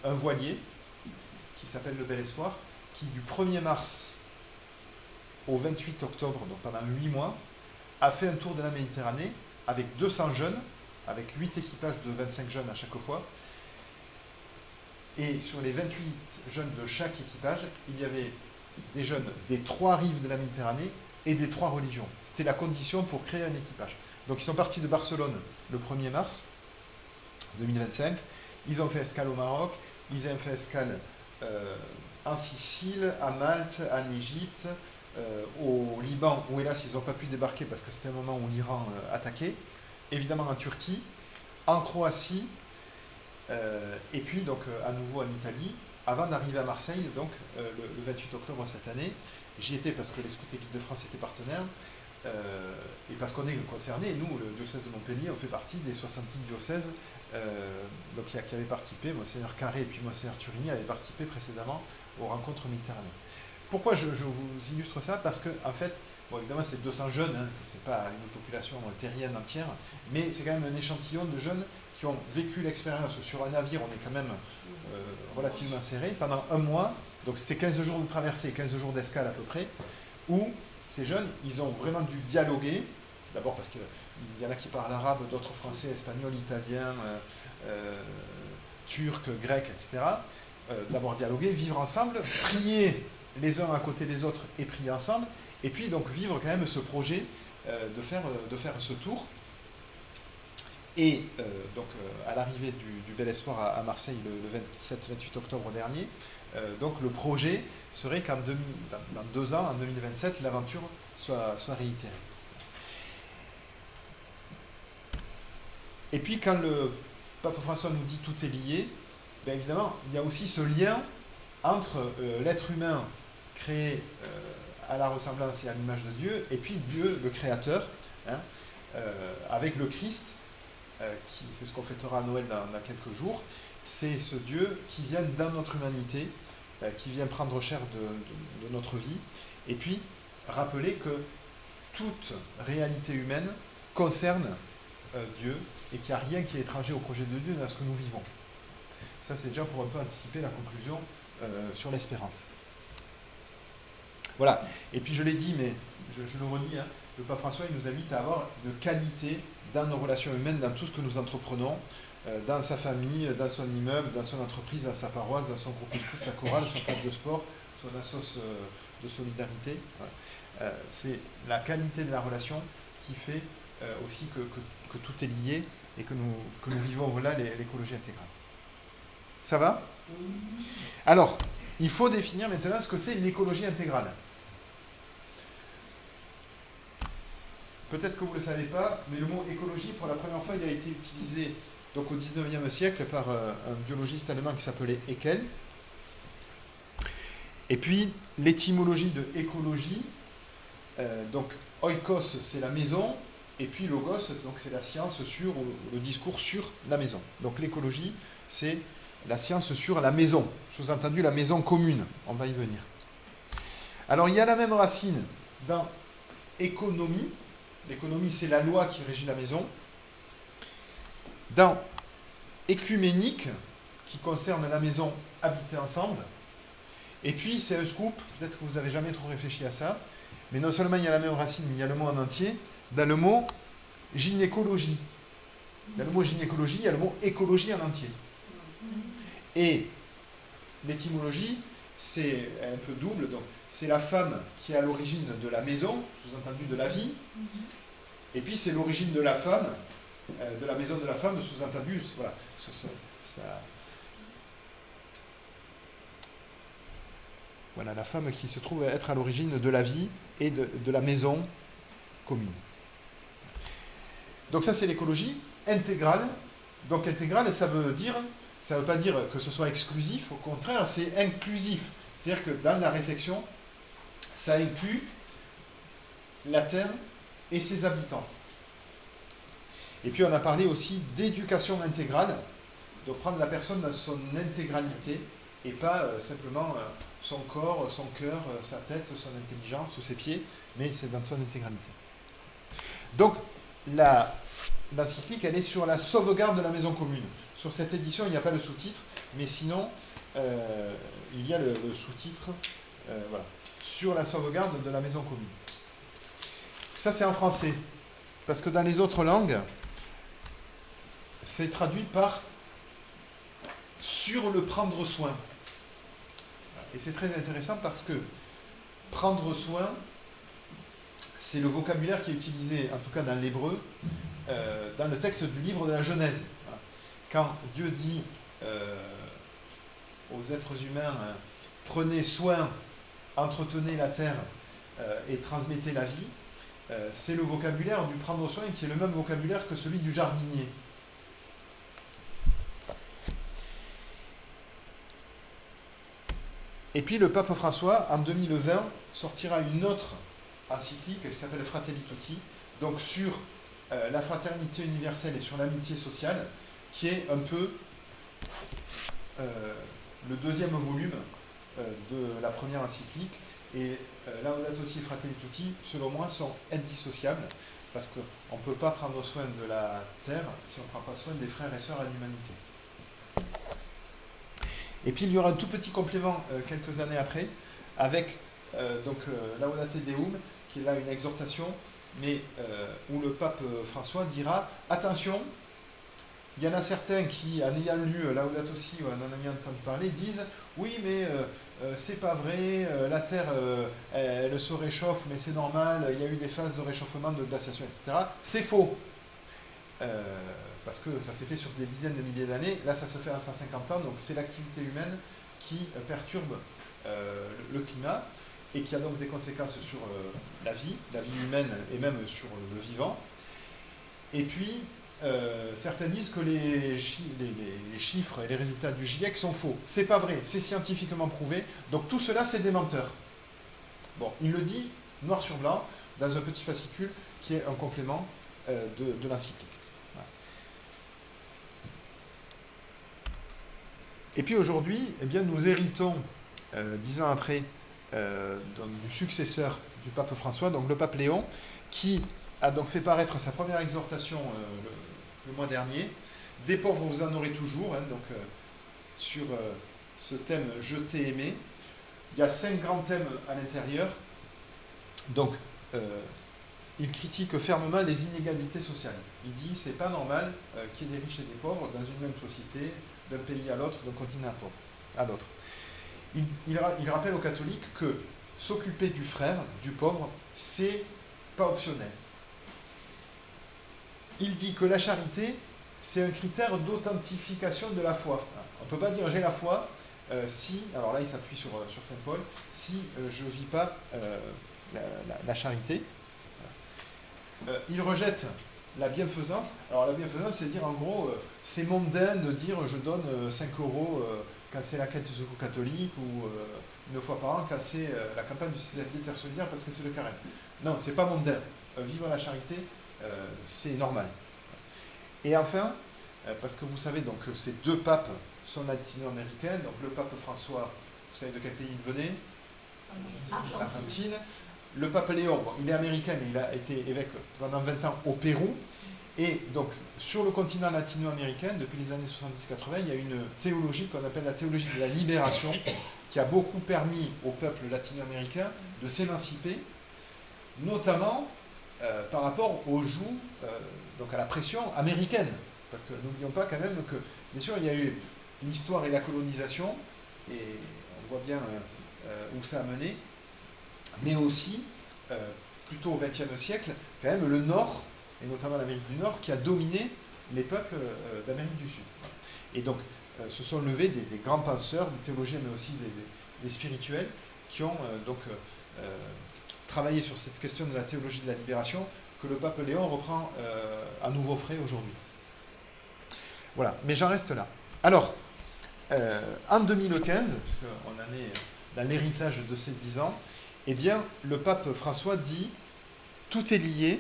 un voilier qui s'appelle le Bel Espoir, qui du 1er mars au 28 octobre, donc pendant 8 mois, a fait un tour de la Méditerranée avec 200 jeunes, avec 8 équipages de 25 jeunes à chaque fois. Et sur les 28 jeunes de chaque équipage, il y avait des jeunes des 3 rives de la Méditerranée et des 3 religions. C'était la condition pour créer un équipage. Donc ils sont partis de Barcelone le 1er mars 2025. Ils ont fait escale au Maroc, ils ont fait escale en Sicile, à Malte, en Égypte, au Liban, où hélas ils n'ont pas pu débarquer parce que c'était un moment où l'Iran attaquait, évidemment en Turquie, en Croatie, et puis donc à nouveau en Italie, avant d'arriver à Marseille, donc le 28 octobre cette année. J'y étais parce que les Scouts et Guides de France étaient partenaires, et parce qu'on est concernés. Nous, le diocèse de Montpellier, on fait partie des 70 diocèses qui avaient participé. Monseigneur Carré et puis Monseigneur Turini avaient participé précédemment aux rencontres méditerranéennes. Pourquoi je vous illustre ça? Parce que, en fait, bon, évidemment, c'est 200 jeunes, hein, c'est pas une population terrienne entière, mais c'est quand même un échantillon de jeunes qui ont vécu l'expérience. Sur un navire, on est quand même relativement serré, pendant un mois, donc c'était 15 jours de traversée, 15 jours d'escale à peu près, où ces jeunes, ils ont vraiment dû dialoguer, d'abord parce qu'il y en a qui parlent arabe, d'autres français, espagnol, italien, turc, grec, etc. D'abord dialoguer, vivre ensemble, prier les uns à côté des autres et prier ensemble, et puis donc vivre quand même ce projet de faire ce tour. Et donc à l'arrivée du Bel Espoir à Marseille le 27-28 octobre dernier, donc le projet serait qu'en dans 2 ans, en 2027, l'aventure soit réitérée. Et puis quand le pape François nous dit tout est lié, bien évidemment, il y a aussi ce lien entre l'être humain créé à la ressemblance et à l'image de Dieu, et puis Dieu, le Créateur, hein, avec le Christ, c'est ce qu'on fêtera à Noël dans quelques jours. C'est ce Dieu qui vient dans notre humanité, qui vient prendre chair de notre vie, et puis rappeler que toute réalité humaine concerne Dieu, et qu'il n'y a rien qui est étranger au projet de Dieu dans ce que nous vivons. Ça, c'est déjà pour un peu anticiper la conclusion sur l'espérance. Voilà. Et puis je l'ai dit, mais je le redis, hein, le pape François, il nous invite à avoir une qualité dans nos relations humaines, dans tout ce que nous entreprenons, dans sa famille, dans son immeuble, dans son entreprise, dans sa paroisse, dans son groupe de scout, sa chorale, son club de sport, son assoce de solidarité. Voilà. C'est la qualité de la relation qui fait aussi que tout est lié et que nous vivons là l'écologie intégrale. Ça va? Alors, il faut définir maintenant ce que c'est l'écologie intégrale. Peut-être que vous ne le savez pas, mais le mot écologie, pour la première fois, il a été utilisé donc, au 19e siècle par un biologiste allemand qui s'appelait Haeckel. Et puis, l'étymologie de écologie, donc oikos, c'est la maison, et puis logos, donc c'est la science sur, le discours sur la maison. Donc l'écologie, c'est la science sur la maison, sous-entendu la maison commune, on va y venir. Alors il y a la même racine dans économie. L'économie, c'est la loi qui régit la maison. Dans écuménique, qui concerne la maison habitée ensemble. Et puis, c'est un scoop, peut-être que vous n'avez jamais trop réfléchi à ça, mais non seulement il y a la même racine, mais il y a le mot en entier, dans le mot gynécologie. Il y a le mot gynécologie, il y a le mot écologie en entier. Et l'étymologie, c'est un peu double, donc c'est la femme qui est à l'origine de la maison, sous-entendu de la vie, et puis c'est l'origine de la femme, de la maison de la femme, sous-entendu, voilà, ça, voilà, la femme qui se trouve être à l'origine de la vie et de la maison commune. Donc ça c'est l'écologie intégrale. Donc intégrale, ça veut pas dire que ce soit exclusif, au contraire, c'est inclusif. C'est-à-dire que dans la réflexion, ça inclut la Terre et ses habitants. Et puis on a parlé aussi d'éducation intégrale, donc prendre la personne dans son intégralité, et pas simplement son corps, son cœur, sa tête, son intelligence ou ses pieds, mais c'est dans son intégralité. Donc l'encyclique, elle est sur la sauvegarde de la maison commune. Sur cette édition, il n'y a pas le sous-titre, mais sinon, il y a le sous-titre, voilà, sur la sauvegarde de la maison commune. Ça, c'est en français, parce que dans les autres langues, c'est traduit par « sur le prendre soin ». Et c'est très intéressant parce que « prendre soin », c'est le vocabulaire qui est utilisé, en tout cas dans l'hébreu, dans le texte du livre de la Genèse. Quand Dieu dit aux êtres humains « prenez soin, entretenez la terre et transmettez la vie », c'est le vocabulaire du prendre soin qui est le même vocabulaire que celui du jardinier. Et puis le pape François, en 2020, sortira une autre encyclique qui s'appelle Fratelli Tutti, donc sur la fraternité universelle et sur l'amitié sociale, qui est un peu le deuxième volume de la première encyclique. Et Laudato Si' Fratelli Tutti, selon moi, sont indissociables, parce qu'on ne peut pas prendre soin de la terre si on ne prend pas soin des frères et sœurs à l'humanité. Et puis il y aura un tout petit complément quelques années après, avec Laudate Deum, qui est là une exhortation, mais où le pape François dira « Attention, il y en a certains qui, en ayant lu Laudato Si ou en ayant entendu parler, disent « Oui, mais c'est pas vrai, la Terre, elle se réchauffe, mais c'est normal, il y a eu des phases de réchauffement, de glaciation, etc. » C'est faux, parce que ça s'est fait sur des dizaines de milliers d'années, là ça se fait en 150 ans, donc c'est l'activité humaine qui perturbe le climat, et qui a donc des conséquences sur la vie humaine et même sur le vivant. Et puis, certains disent que les chiffres et les résultats du GIEC sont faux. C'est pas vrai, c'est scientifiquement prouvé. Donc tout cela, c'est des menteurs. Bon, il le dit noir sur blanc dans un petit fascicule qui est un complément de l'encyclique. Voilà. Et puis aujourd'hui, eh bien, nous héritons, 10 ans après, du successeur du pape François, donc le pape Léon, qui a donc fait paraître sa première exhortation le mois dernier. Des pauvres, vous en aurez toujours, hein, donc, sur ce thème « Je t'ai aimé ». Il y a 5 grands thèmes à l'intérieur. Donc, il critique fermement les inégalités sociales. Il dit c'est pas normal qu'il y ait des riches et des pauvres dans une même société, d'un pays à l'autre, d'un continent à l'autre. Il rappelle aux catholiques que s'occuper du frère, du pauvre, c'est pas optionnel. Il dit que la charité, c'est un critère d'authentification de la foi. On ne peut pas dire j'ai la foi si, alors là il s'appuie sur Saint Paul, si je ne vis pas la charité. Il rejette la bienfaisance. Alors la bienfaisance, c'est dire en gros, c'est mondain de dire je donne 5 euros quand c'est la quête du secours catholique ou une fois par an quand c'est la campagne du CFD Terre Solidaire parce que c'est le carême. Non, c'est pas mondain. Vivre la charité, c'est normal. Et enfin, parce que vous savez donc que ces deux papes sont latino-américains, donc le pape François, vous savez de quel pays il venait? Argentine. Le pape Léon, bon, il est américain, mais il a été évêque pendant 20 ans au Pérou. Et donc, sur le continent latino-américain, depuis les années 70-80, il y a une théologie qu'on appelle la théologie de la libération, qui a beaucoup permis au peuple latino-américain de s'émanciper, notamment par rapport au joug, donc à la pression américaine. Parce que n'oublions pas quand même que, bien sûr, il y a eu l'histoire et la colonisation, et on voit bien où ça a mené, mais aussi, plutôt au XXe siècle, quand même le Nord, et notamment l'Amérique du Nord, qui a dominé les peuples d'Amérique du Sud. Et donc, se sont levés des grands penseurs, des théologiens, mais aussi des spirituels, qui ont donc travailler sur cette question de la théologie de la libération que le pape Léon reprend à nouveau frais aujourd'hui. Voilà, mais j'en reste là. Alors, en 2015, puisqu'on en est dans l'héritage de ces 10 ans, eh bien, le pape François dit « Tout est lié,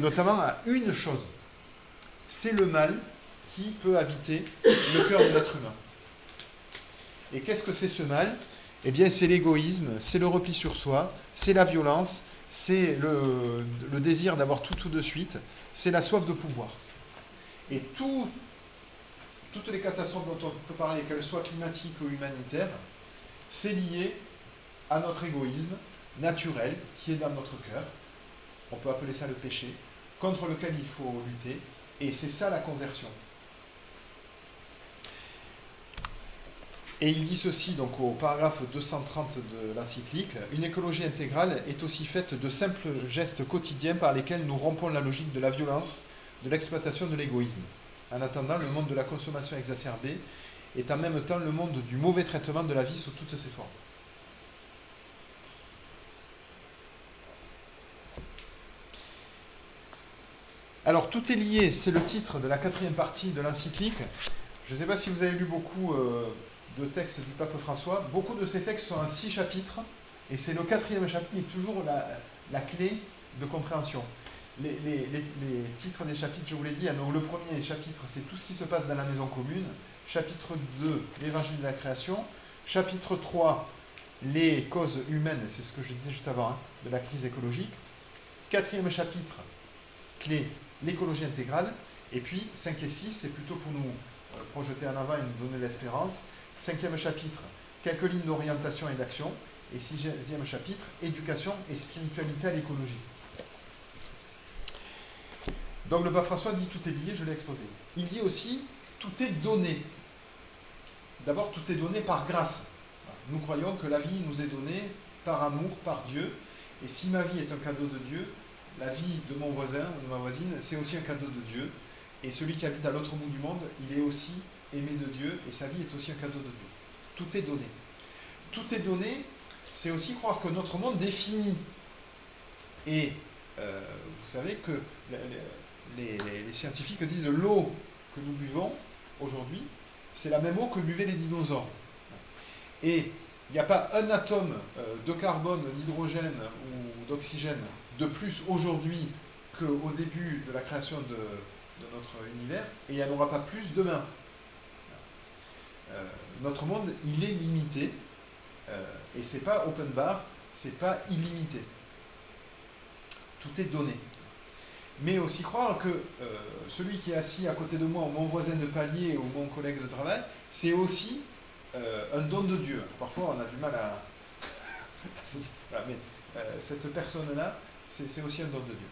notamment à une chose. C'est le mal qui peut habiter le cœur de l'être humain. » Et qu'est-ce que c'est ce mal? Eh bien, c'est l'égoïsme, c'est le repli sur soi, c'est la violence, c'est le désir d'avoir tout de suite, c'est la soif de pouvoir. Et toutes les catastrophes dont on peut parler, qu'elles soient climatiques ou humanitaires, c'est lié à notre égoïsme naturel qui est dans notre cœur. On peut appeler ça le péché, contre lequel il faut lutter, et c'est ça la conversion. Et il dit ceci, donc au paragraphe 230 de l'encyclique, « Une écologie intégrale est aussi faite de simples gestes quotidiens par lesquels nous rompons la logique de la violence, de l'exploitation de l'égoïsme. En attendant, le monde de la consommation exacerbée est en même temps le monde du mauvais traitement de la vie sous toutes ses formes. » Alors, tout est lié, c'est le titre de la 4e partie de l'encyclique. Je ne sais pas si vous avez lu beaucoup de textes du pape François. Beaucoup de ces textes sont en 6 chapitres, et c'est le 4e chapitre qui est toujours la clé de compréhension. Les titres des chapitres, je vous l'ai dit, donc le premier chapitre, c'est tout ce qui se passe dans la maison commune. Chapitre 2, l'évangile de la création. Chapitre 3, les causes humaines, c'est ce que je disais juste avant, de la crise écologique. 4e chapitre, clé, l'écologie intégrale. Et puis, 5 et 6, c'est plutôt pour nous projeter en avant et nous donner l'espérance. 5e chapitre, quelques lignes d'orientation et d'action. Et 6e chapitre, éducation et spiritualité à l'écologie. Donc le pape François dit tout est lié, je l'ai exposé. Il dit aussi tout est donné. D'abord, tout est donné par grâce. Nous croyons que la vie nous est donnée par amour, par Dieu. Et si ma vie est un cadeau de Dieu, la vie de mon voisin ou de ma voisine, c'est aussi un cadeau de Dieu. Et celui qui habite à l'autre bout du monde, il est aussi aimé de Dieu, et sa vie est aussi un cadeau de Dieu. Tout est donné. Tout est donné, c'est aussi croire que notre monde est fini. Et vous savez que les scientifiques disent que l'eau que nous buvons aujourd'hui, c'est la même eau que buvaient les dinosaures. Et il n'y a pas un atome de carbone, d'hydrogène ou d'oxygène de plus aujourd'hui qu'au début de la création de notre univers, et il n'y en aura pas plus demain. Notre monde, il est limité, et c'est pas open bar, c'est pas illimité. Tout est donné. Mais aussi croire que celui qui est assis à côté de moi, ou mon voisin de palier, ou mon collègue de travail, c'est aussi un don de Dieu. Parfois, on a du mal à se dire, voilà, mais cette personne-là, c'est aussi un don de Dieu.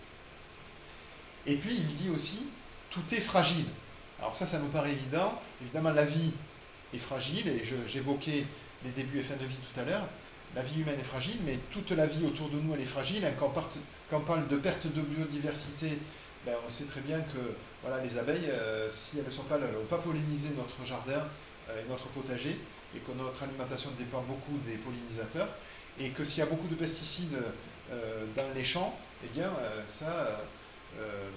Et puis, il dit aussi, tout est fragile. Alors ça nous paraît évident. Évidemment, la vie est fragile, et j'évoquais les débuts et fins de vie tout à l'heure. La vie humaine est fragile, mais toute la vie autour de nous, elle est fragile. Quand on parle de perte de biodiversité, ben, on sait très bien que voilà, les abeilles, si elles n'ont pas pollinisé notre jardin et notre potager, et que notre alimentation dépend beaucoup des pollinisateurs, et que s'il y a beaucoup de pesticides dans les champs, eh bien, ça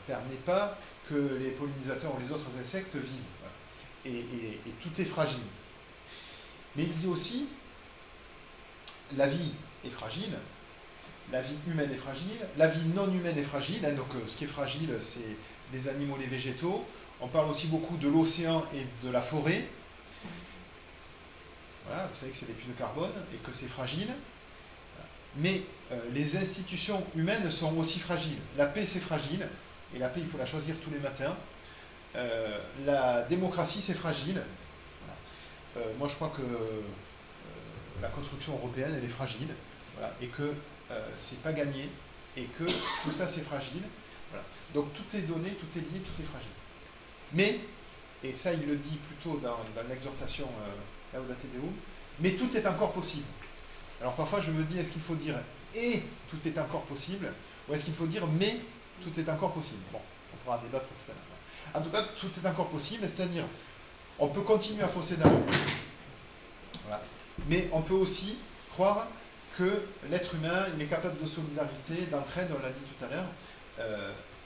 permet pas que les pollinisateurs ou les autres insectes vivent. Et tout est fragile. Mais il dit aussi, la vie est fragile, la vie humaine est fragile, la vie non humaine est fragile, hein, donc ce qui est fragile, c'est les animaux, les végétaux. On parle aussi beaucoup de l'océan et de la forêt. Voilà, vous savez que c'est des puits de carbone et que c'est fragile. Mais les institutions humaines sont aussi fragiles. La paix, c'est fragile, et la paix, il faut la choisir tous les matins. La démocratie, c'est fragile. Voilà. Moi, je crois que la construction européenne, elle est fragile, voilà, et que c'est pas gagné, et que tout ça, c'est fragile. Voilà. Donc, tout est donné, tout est lié, tout est fragile. Mais, et ça, il le dit plutôt dans l'exhortation Laudate Deum, mais tout est encore possible. Alors, parfois, je me dis, est-ce qu'il faut dire « et tout est encore possible » ou est-ce qu'il faut dire « mais tout est encore possible ». Bon, on pourra débattre tout à l'heure. En tout cas, tout est encore possible, c'est-à-dire, on peut continuer à fausser dans le monde. Voilà. Mais on peut aussi croire que l'être humain, il est capable de solidarité, d'entraide, on l'a dit tout à l'heure,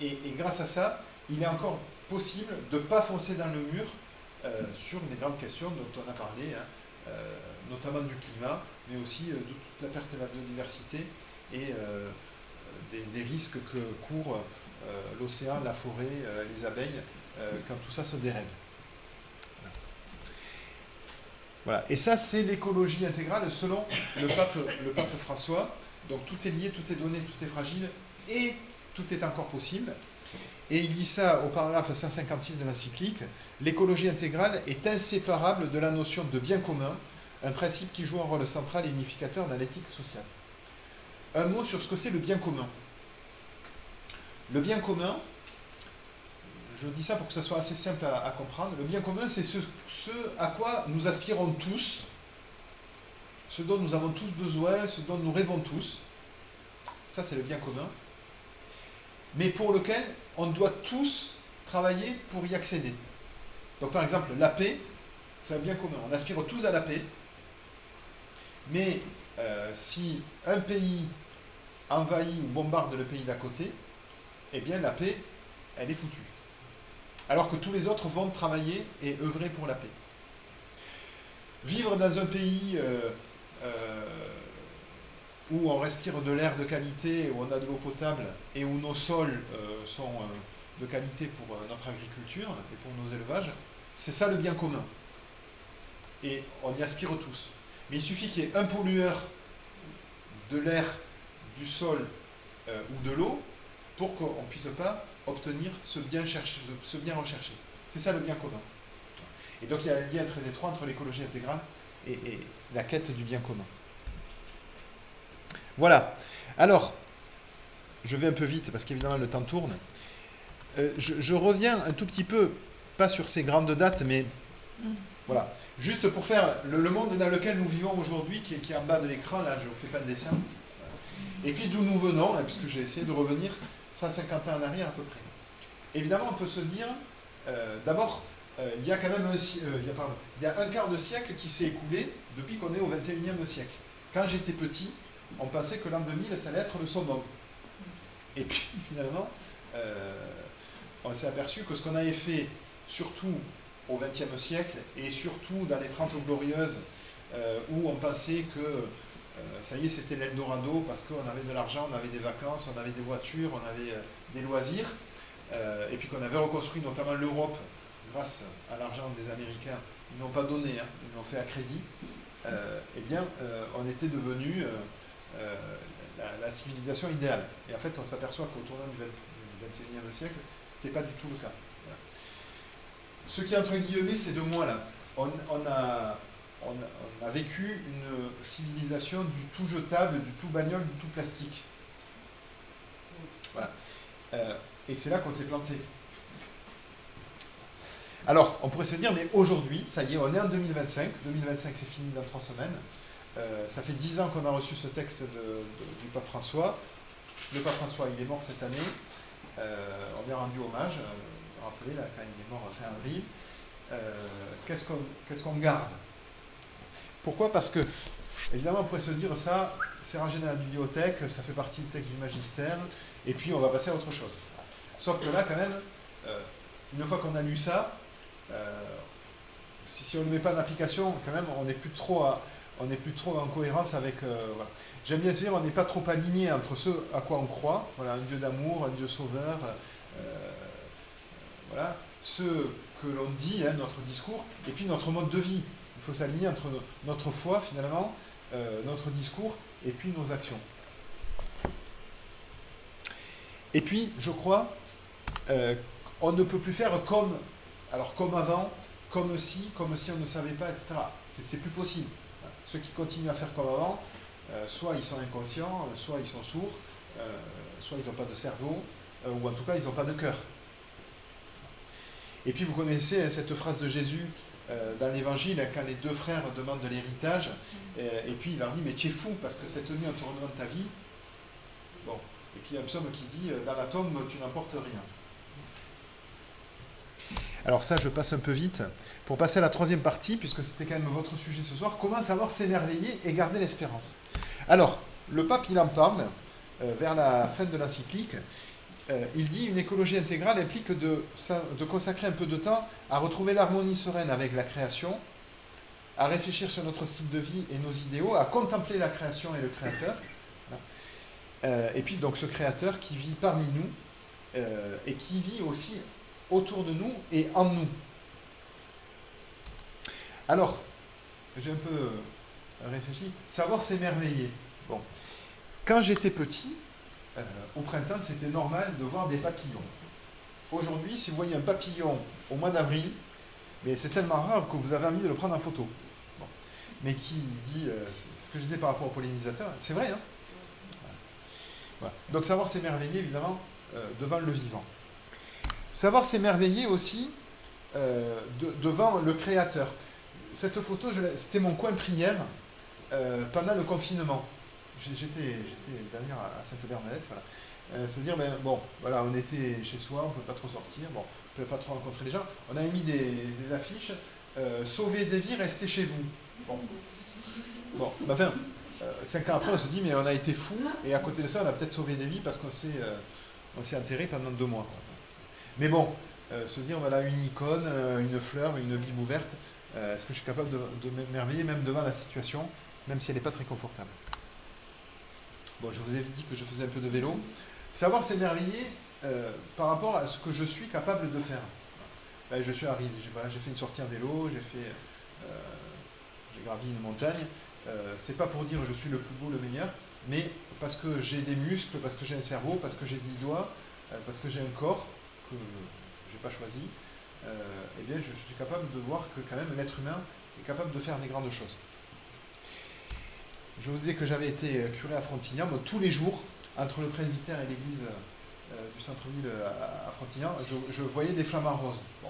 et grâce à ça, il est encore possible de ne pas foncer dans le mur sur les grandes questions dont on a parlé, hein, notamment du climat, mais aussi de toute la perte de la biodiversité et des risques que courent l'océan, la forêt, les abeilles, quand tout ça se dérègle. Voilà. Et ça, c'est l'écologie intégrale selon le pape François. Donc tout est lié, tout est donné, tout est fragile et tout est encore possible. Et il dit ça au paragraphe 156 de l'encyclique. L'écologie intégrale est inséparable de la notion de bien commun, un principe qui joue un rôle central et unificateur dans l'éthique sociale. Un mot sur ce que c'est le bien commun. Le bien commun, je dis ça pour que ça soit assez simple à comprendre, le bien commun, c'est ce à quoi nous aspirons tous, ce dont nous avons tous besoin, ce dont nous rêvons tous. Ça, c'est le bien commun. Mais pour lequel on doit tous travailler pour y accéder. Donc, par exemple, la paix, c'est un bien commun. On aspire tous à la paix. Mais si un pays envahit ou bombarde le pays d'à côté, eh bien, la paix, elle est foutue. Alors que tous les autres vont travailler et œuvrer pour la paix. Vivre dans un pays où on respire de l'air de qualité, où on a de l'eau potable et où nos sols sont de qualité pour notre agriculture et pour nos élevages, c'est ça le bien commun. Et on y aspire tous. Mais il suffit qu'il y ait un pollueur de l'air, du sol ou de l'eau pour qu'on ne puisse pas obtenir ce bien recherché. C'est ça le bien commun. Et donc il y a un lien très étroit entre l'écologie intégrale et la quête du bien commun. Voilà. Alors, je vais un peu vite parce qu'évidemment le temps tourne. Je reviens un tout petit peu, pas sur ces grandes dates, mais voilà. Juste pour faire le monde dans lequel nous vivons aujourd'hui, qui est en bas de l'écran, là je ne vous fais pas le dessin. Et puis d'où nous venons, là, puisque j'ai essayé de revenir 150 ans en arrière à peu près. Évidemment, on peut se dire, d'abord, il y a quand même il y a un quart de siècle qui s'est écoulé depuis qu'on est au 21e siècle. Quand j'étais petit, on pensait que l'an 2000, ça allait être le summum. Et puis, finalement, on s'est aperçu que ce qu'on avait fait, surtout au XXe siècle, et surtout dans les 30 glorieuses, où on pensait que ça y est, c'était l'Eldorado, parce qu'on avait de l'argent, on avait des vacances, on avait des voitures, on avait des loisirs, et puis qu'on avait reconstruit notamment l'Europe grâce à l'argent des Américains. Ils n'ont pas donné, hein, ils l'ont fait à crédit. Eh bien, on était devenu la civilisation idéale. Et en fait, on s'aperçoit qu'au tournant du XXIe siècle, ce n'était pas du tout le cas. Voilà. Ce qui, entre guillemets, ces 2 mois-là, on a vécu une civilisation du tout jetable, du tout bagnole, du tout plastique. Voilà. Et c'est là qu'on s'est planté. Alors, on pourrait se dire, mais aujourd'hui, ça y est, on est en 2025. 2025, c'est fini dans 3 semaines. Ça fait 10 ans qu'on a reçu ce texte du pape François. Le pape François, il est mort cette année. On lui a rendu hommage. Vous vous rappelez, là, quand il est mort fin avril. Qu'est-ce qu'on garde? Pourquoi? Parce que, évidemment, on pourrait se dire, ça, c'est rangé dans la bibliothèque, ça fait partie du texte du magistère, et puis on va passer à autre chose. Sauf que là, quand même, une fois qu'on a lu ça, si on ne le met pas en application, quand même, on n'est plus trop en cohérence avec... voilà. J'aime bien dire, on n'est pas trop aligné entre ce à quoi on croit, voilà, un Dieu d'amour, un Dieu sauveur, voilà, ce que l'on dit, hein, notre discours, et puis notre mode de vie. Il faut s'aligner entre notre foi, finalement, notre discours, et puis nos actions. Et puis, je crois, on ne peut plus faire comme avant, comme si on ne savait pas, etc. C'est plus possible. Ceux qui continuent à faire comme avant, soit ils sont inconscients, soit ils sont sourds, soit ils n'ont pas de cerveau, ou en tout cas ils n'ont pas de cœur. Et puis vous connaissez cette phrase de Jésus dans l'évangile, quand les 2 frères demandent de l'héritage, et puis il leur dit, mais tu es fou, parce que cette nuit on te redemande ta vie. Bon. Et puis il y a un psaume qui dit, dans la tombe tu n'emportes rien. Alors ça, je passe un peu vite, pour passer à la 3e partie, puisque c'était quand même votre sujet ce soir, comment savoir s'émerveiller et garder l'espérance. Alors, le pape, il en parle vers la fin de l'encyclique. Il dit une écologie intégrale implique de consacrer un peu de temps à retrouver l'harmonie sereine avec la création, à réfléchir sur notre style de vie et nos idéaux, à contempler la création et le créateur. Et puis donc ce créateur qui vit parmi nous et qui vit aussi autour de nous et en nous. Alors, j'ai un peu réfléchi. Savoir s'émerveiller. Bon. Quand j'étais petit, au printemps, c'était normal de voir des papillons. Aujourd'hui, si vous voyez un papillon au mois d'avril, mais c'est tellement rare que vous avez envie de le prendre en photo. Bon. Mais qui dit, ce que je disais par rapport aux pollinisateurs, c'est vrai, hein? Voilà. Donc savoir s'émerveiller, évidemment, devant le vivant. Savoir s'émerveiller aussi devant le créateur. Cette photo, c'était mon coin prière pendant le confinement. J'étais d'ailleurs à Sainte-Bernadette, voilà. Se dire, ben, bon, voilà, on était chez soi, on ne peut pas trop sortir, bon, on ne peut pas trop rencontrer les gens. On avait mis des affiches, sauvez des vies, restez chez vous. Bon, ben, enfin, 5 ans après, on se dit, mais on a été fous, et à côté de ça, on a peut-être sauvé des vies parce qu'on s'est enterré pendant 2 mois. Quoi. Mais bon, se dire, voilà, une icône, une fleur, une Bible ouverte, est-ce que je suis capable de m'émerveiller même devant la situation, même si elle n'est pas très confortable? Bon, je vous ai dit que je faisais un peu de vélo. Savoir s'émerveiller par rapport à ce que je suis capable de faire. Ben, je suis arrivé, j'ai fait une sortie en vélo, j'ai gravi une montagne. C'est pas pour dire je suis le plus beau, le meilleur, mais parce que j'ai des muscles, parce que j'ai un cerveau, parce que j'ai 10 doigts, parce que j'ai un corps que j'ai pas choisi, eh bien je suis capable de voir que quand même l'être humain est capable de faire des grandes choses. Je vous disais que j'avais été curé à Frontignan, donc tous les jours, entre le presbytère et l'église du centre-ville à Frontignan, je voyais des flamants roses. Bon.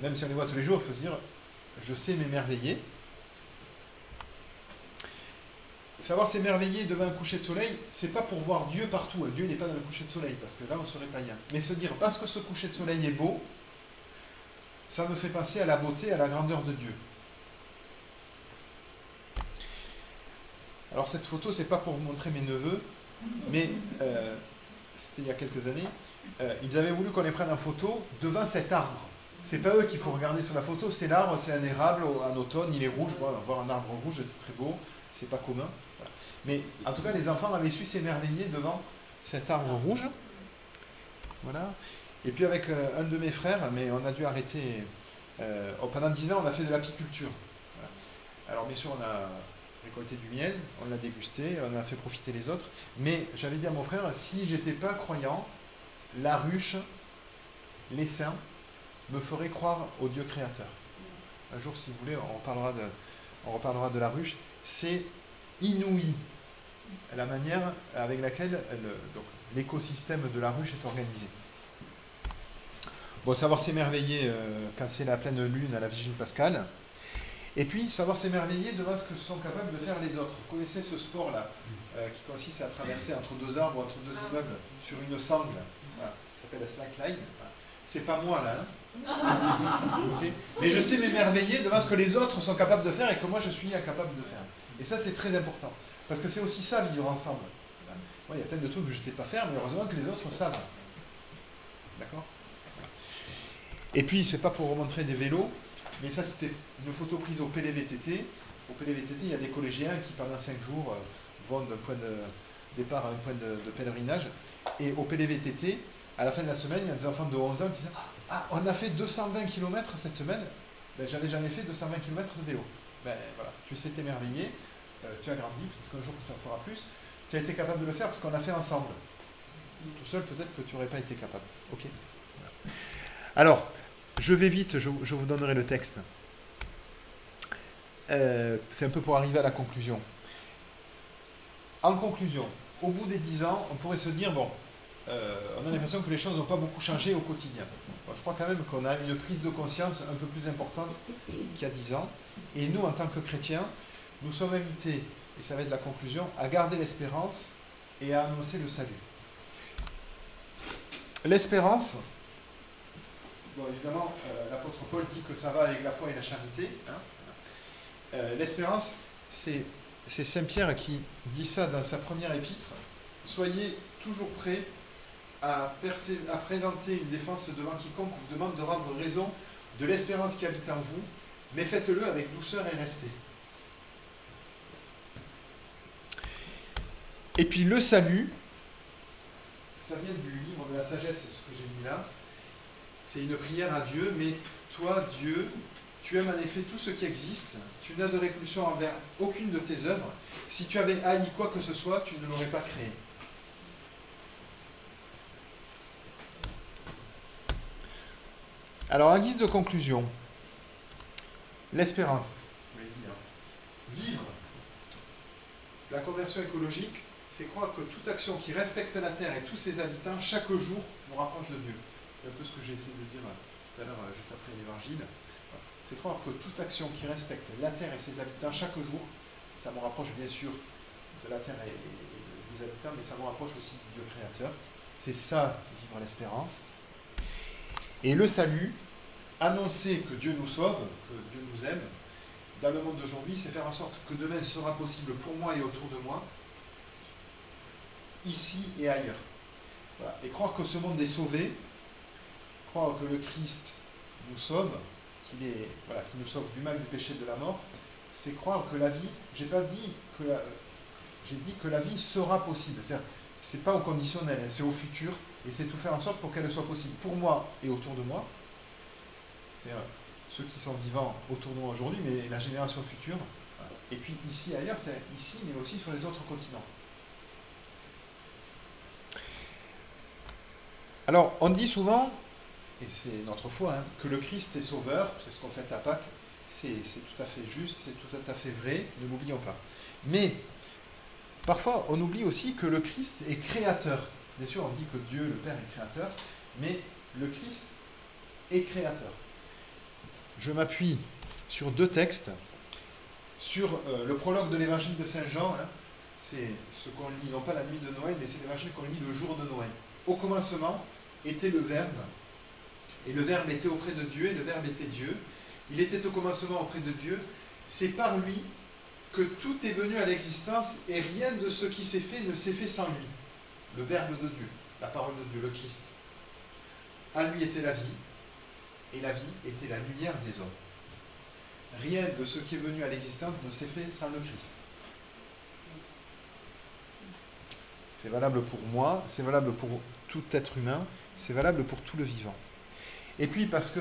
Même si on les voit tous les jours, il faut se dire, je sais m'émerveiller. Savoir s'émerveiller devant un coucher de soleil, c'est pas pour voir Dieu partout. Dieu n'est pas dans le coucher de soleil, parce que là on serait païen. Mais se dire, parce que ce coucher de soleil est beau, ça me fait penser à la beauté, à la grandeur de Dieu. Alors cette photo, c'est pas pour vous montrer mes neveux, mais c'était il y a quelques années, ils avaient voulu qu'on les prenne en photo devant cet arbre. C'est pas eux qu'il faut regarder sur la photo, c'est l'arbre, c'est un érable en automne, il est rouge, bon, voir un arbre rouge, c'est très beau, c'est pas commun. Voilà. Mais en tout cas, les enfants avaient su s'émerveiller devant cet arbre rouge. Voilà. Et puis avec un de mes frères, mais on a dû arrêter, pendant 10 ans, on a fait de l'apiculture. Voilà. Alors bien sûr, on a récolté du miel, on l'a dégusté, on a fait profiter les autres, mais j'avais dit à mon frère, si j'étais pas croyant, la ruche, l'essaim, me ferait croire au Dieu créateur. Un jour, si vous voulez, on reparlera de la ruche. C'est inouï la manière avec laquelle l'écosystème de la ruche est organisé. Bon, savoir s'émerveiller quand c'est la pleine lune à la Vigile Pascale. Et puis, savoir s'émerveiller devant ce que sont capables de faire les autres. Vous connaissez ce sport-là, qui consiste à traverser entre 2 arbres, entre 2 immeubles, sur une sangle. Voilà. Ça s'appelle la slackline. Voilà. C'est pas moi, là. Hein. Okay. Mais je sais m'émerveiller devant ce que les autres sont capables de faire et que moi, je suis incapable de faire. Et ça, c'est très important. Parce que c'est aussi ça, vivre ensemble. Voilà. Moi, il y a plein de trucs que je ne sais pas faire, mais heureusement que les autres savent. D'accord ? Et puis, c'est pas pour remontrer des vélos, mais ça, c'était une photo prise au PLVTT. Au PLVTT, il y a des collégiens qui, pendant 5 jours, vont d'un point de départ à un point de pèlerinage. Et au PLVTT, à la fin de la semaine, il y a des enfants de 11 ans qui disent « Ah, on a fait 220 km cette semaine. Ben, j'avais jamais fait 220 km de vélo. » Ben voilà, tu sais t'émerveiller, tu as grandi, peut-être qu'un jour tu en feras plus. Tu as été capable de le faire parce qu'on l'a fait ensemble. Tout seul, peut-être que tu n'aurais pas été capable. Ok. Voilà. Alors, je vais vite, je vous donnerai le texte. C'est un peu pour arriver à la conclusion. En conclusion, au bout des 10 ans, on pourrait se dire, bon, on a l'impression que les choses n'ont pas beaucoup changé au quotidien. Bon, je crois quand même qu'on a une prise de conscience un peu plus importante qu'il y a 10 ans. Et nous, en tant que chrétiens, nous sommes invités, et ça va être la conclusion, à garder l'espérance et à annoncer le salut. L'espérance, bon, évidemment, l'apôtre Paul dit que ça va avec la foi et la charité. Hein. L'espérance, c'est c'est Saint Pierre qui dit ça dans sa première épître. Soyez toujours prêts à présenter une défense devant quiconque vous demande de rendre raison de l'espérance qui habite en vous, mais faites-le avec douceur et respect. Et puis le salut, ça vient du livre de la sagesse, c'est ce que j'ai mis là. C'est une prière à Dieu, mais toi, Dieu, tu aimes en effet tout ce qui existe, tu n'as de répulsion envers aucune de tes œuvres. Si tu avais haï quoi que ce soit, tu ne l'aurais pas créé. Alors, en guise de conclusion, l'espérance, je vais dire, vivre la conversion écologique, c'est croire que toute action qui respecte la Terre et tous ses habitants, chaque jour, nous rapproche de Dieu. C'est un peu ce que j'ai essayé de dire tout à l'heure, juste après l'Évangile. C'est croire que toute action qui respecte la Terre et ses habitants, chaque jour, ça me rapproche bien sûr de la Terre et des habitants, mais ça me rapproche aussi du Dieu créateur. C'est ça, vivre l'espérance. Et le salut, annoncer que Dieu nous sauve, que Dieu nous aime, dans le monde d'aujourd'hui, c'est faire en sorte que demain sera possible pour moi et autour de moi, ici et ailleurs. Voilà. Et croire que ce monde est sauvé, croire que le Christ nous sauve, qu'il nous sauve du mal, du péché, de la mort, c'est croire que la vie, j'ai dit que la vie sera possible. C'est pas au conditionnel, hein, c'est au futur, et c'est tout faire en sorte pour qu'elle soit possible pour moi et autour de moi. C'est-à-dire ceux qui sont vivants autour de moi aujourd'hui, mais la génération future. Voilà. Et puis ici et ailleurs, c'est ici, mais aussi sur les autres continents. Alors, on dit souvent, et c'est notre foi, hein, que le Christ est sauveur, c'est ce qu'on fait à Pâques, c'est tout à fait juste, c'est tout à fait vrai, ne l'oublions pas. Mais, parfois, on oublie aussi que le Christ est créateur. Bien sûr, on dit que Dieu, le Père, est créateur, mais le Christ est créateur. Je m'appuie sur deux textes, sur le prologue de l'évangile de Saint Jean, hein, c'est ce qu'on lit, non pas la nuit de Noël, mais c'est l'évangile qu'on lit le jour de Noël. Au commencement était le Verbe, et le Verbe était auprès de Dieu, et le Verbe était Dieu. Il était au commencement auprès de Dieu. C'est par lui que tout est venu à l'existence, et rien de ce qui s'est fait ne s'est fait sans lui. Le Verbe de Dieu, la parole de Dieu, le Christ. À lui était la vie, et la vie était la lumière des hommes. Rien de ce qui est venu à l'existence ne s'est fait sans le Christ. C'est valable pour moi, c'est valable pour tout être humain, c'est valable pour tout le vivant. Et puis parce que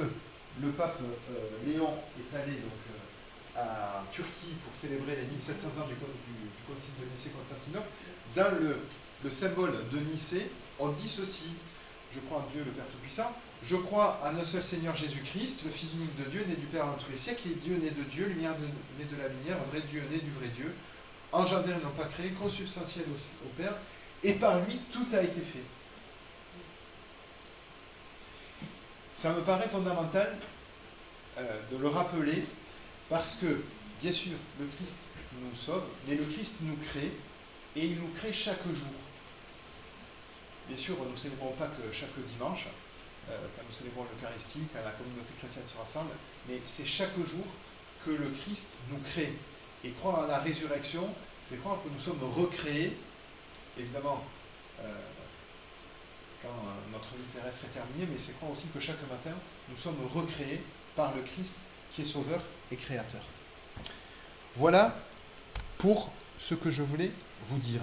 le pape Léon est allé à Turquie pour célébrer les 1700 ans du concile de Nicée-Constantinople, dans le symbole de Nicée, on dit ceci: je crois en Dieu le Père Tout-Puissant, je crois en un seul Seigneur Jésus-Christ, le Fils unique de Dieu, né du Père en tous les siècles, et Dieu né de Dieu, lumière né de la lumière, vrai Dieu né du vrai Dieu, engendré et non pas créé, consubstantiel au Père, et par lui tout a été fait. Ça me paraît fondamental de le rappeler, parce que, bien sûr, le Christ nous sauve, mais le Christ nous crée, et il nous crée chaque jour. Bien sûr, nous ne célébrons pas que chaque dimanche, quand nous célébrons l'Eucharistie, quand la communauté chrétienne se rassemble, mais c'est chaque jour que le Christ nous crée. Et croire en la résurrection, c'est croire que nous sommes recréés, évidemment, quand notre vie terrestre est terminée, mais c'est croire aussi que chaque matin, nous sommes recréés par le Christ qui est sauveur et créateur. Voilà pour ce que je voulais vous dire.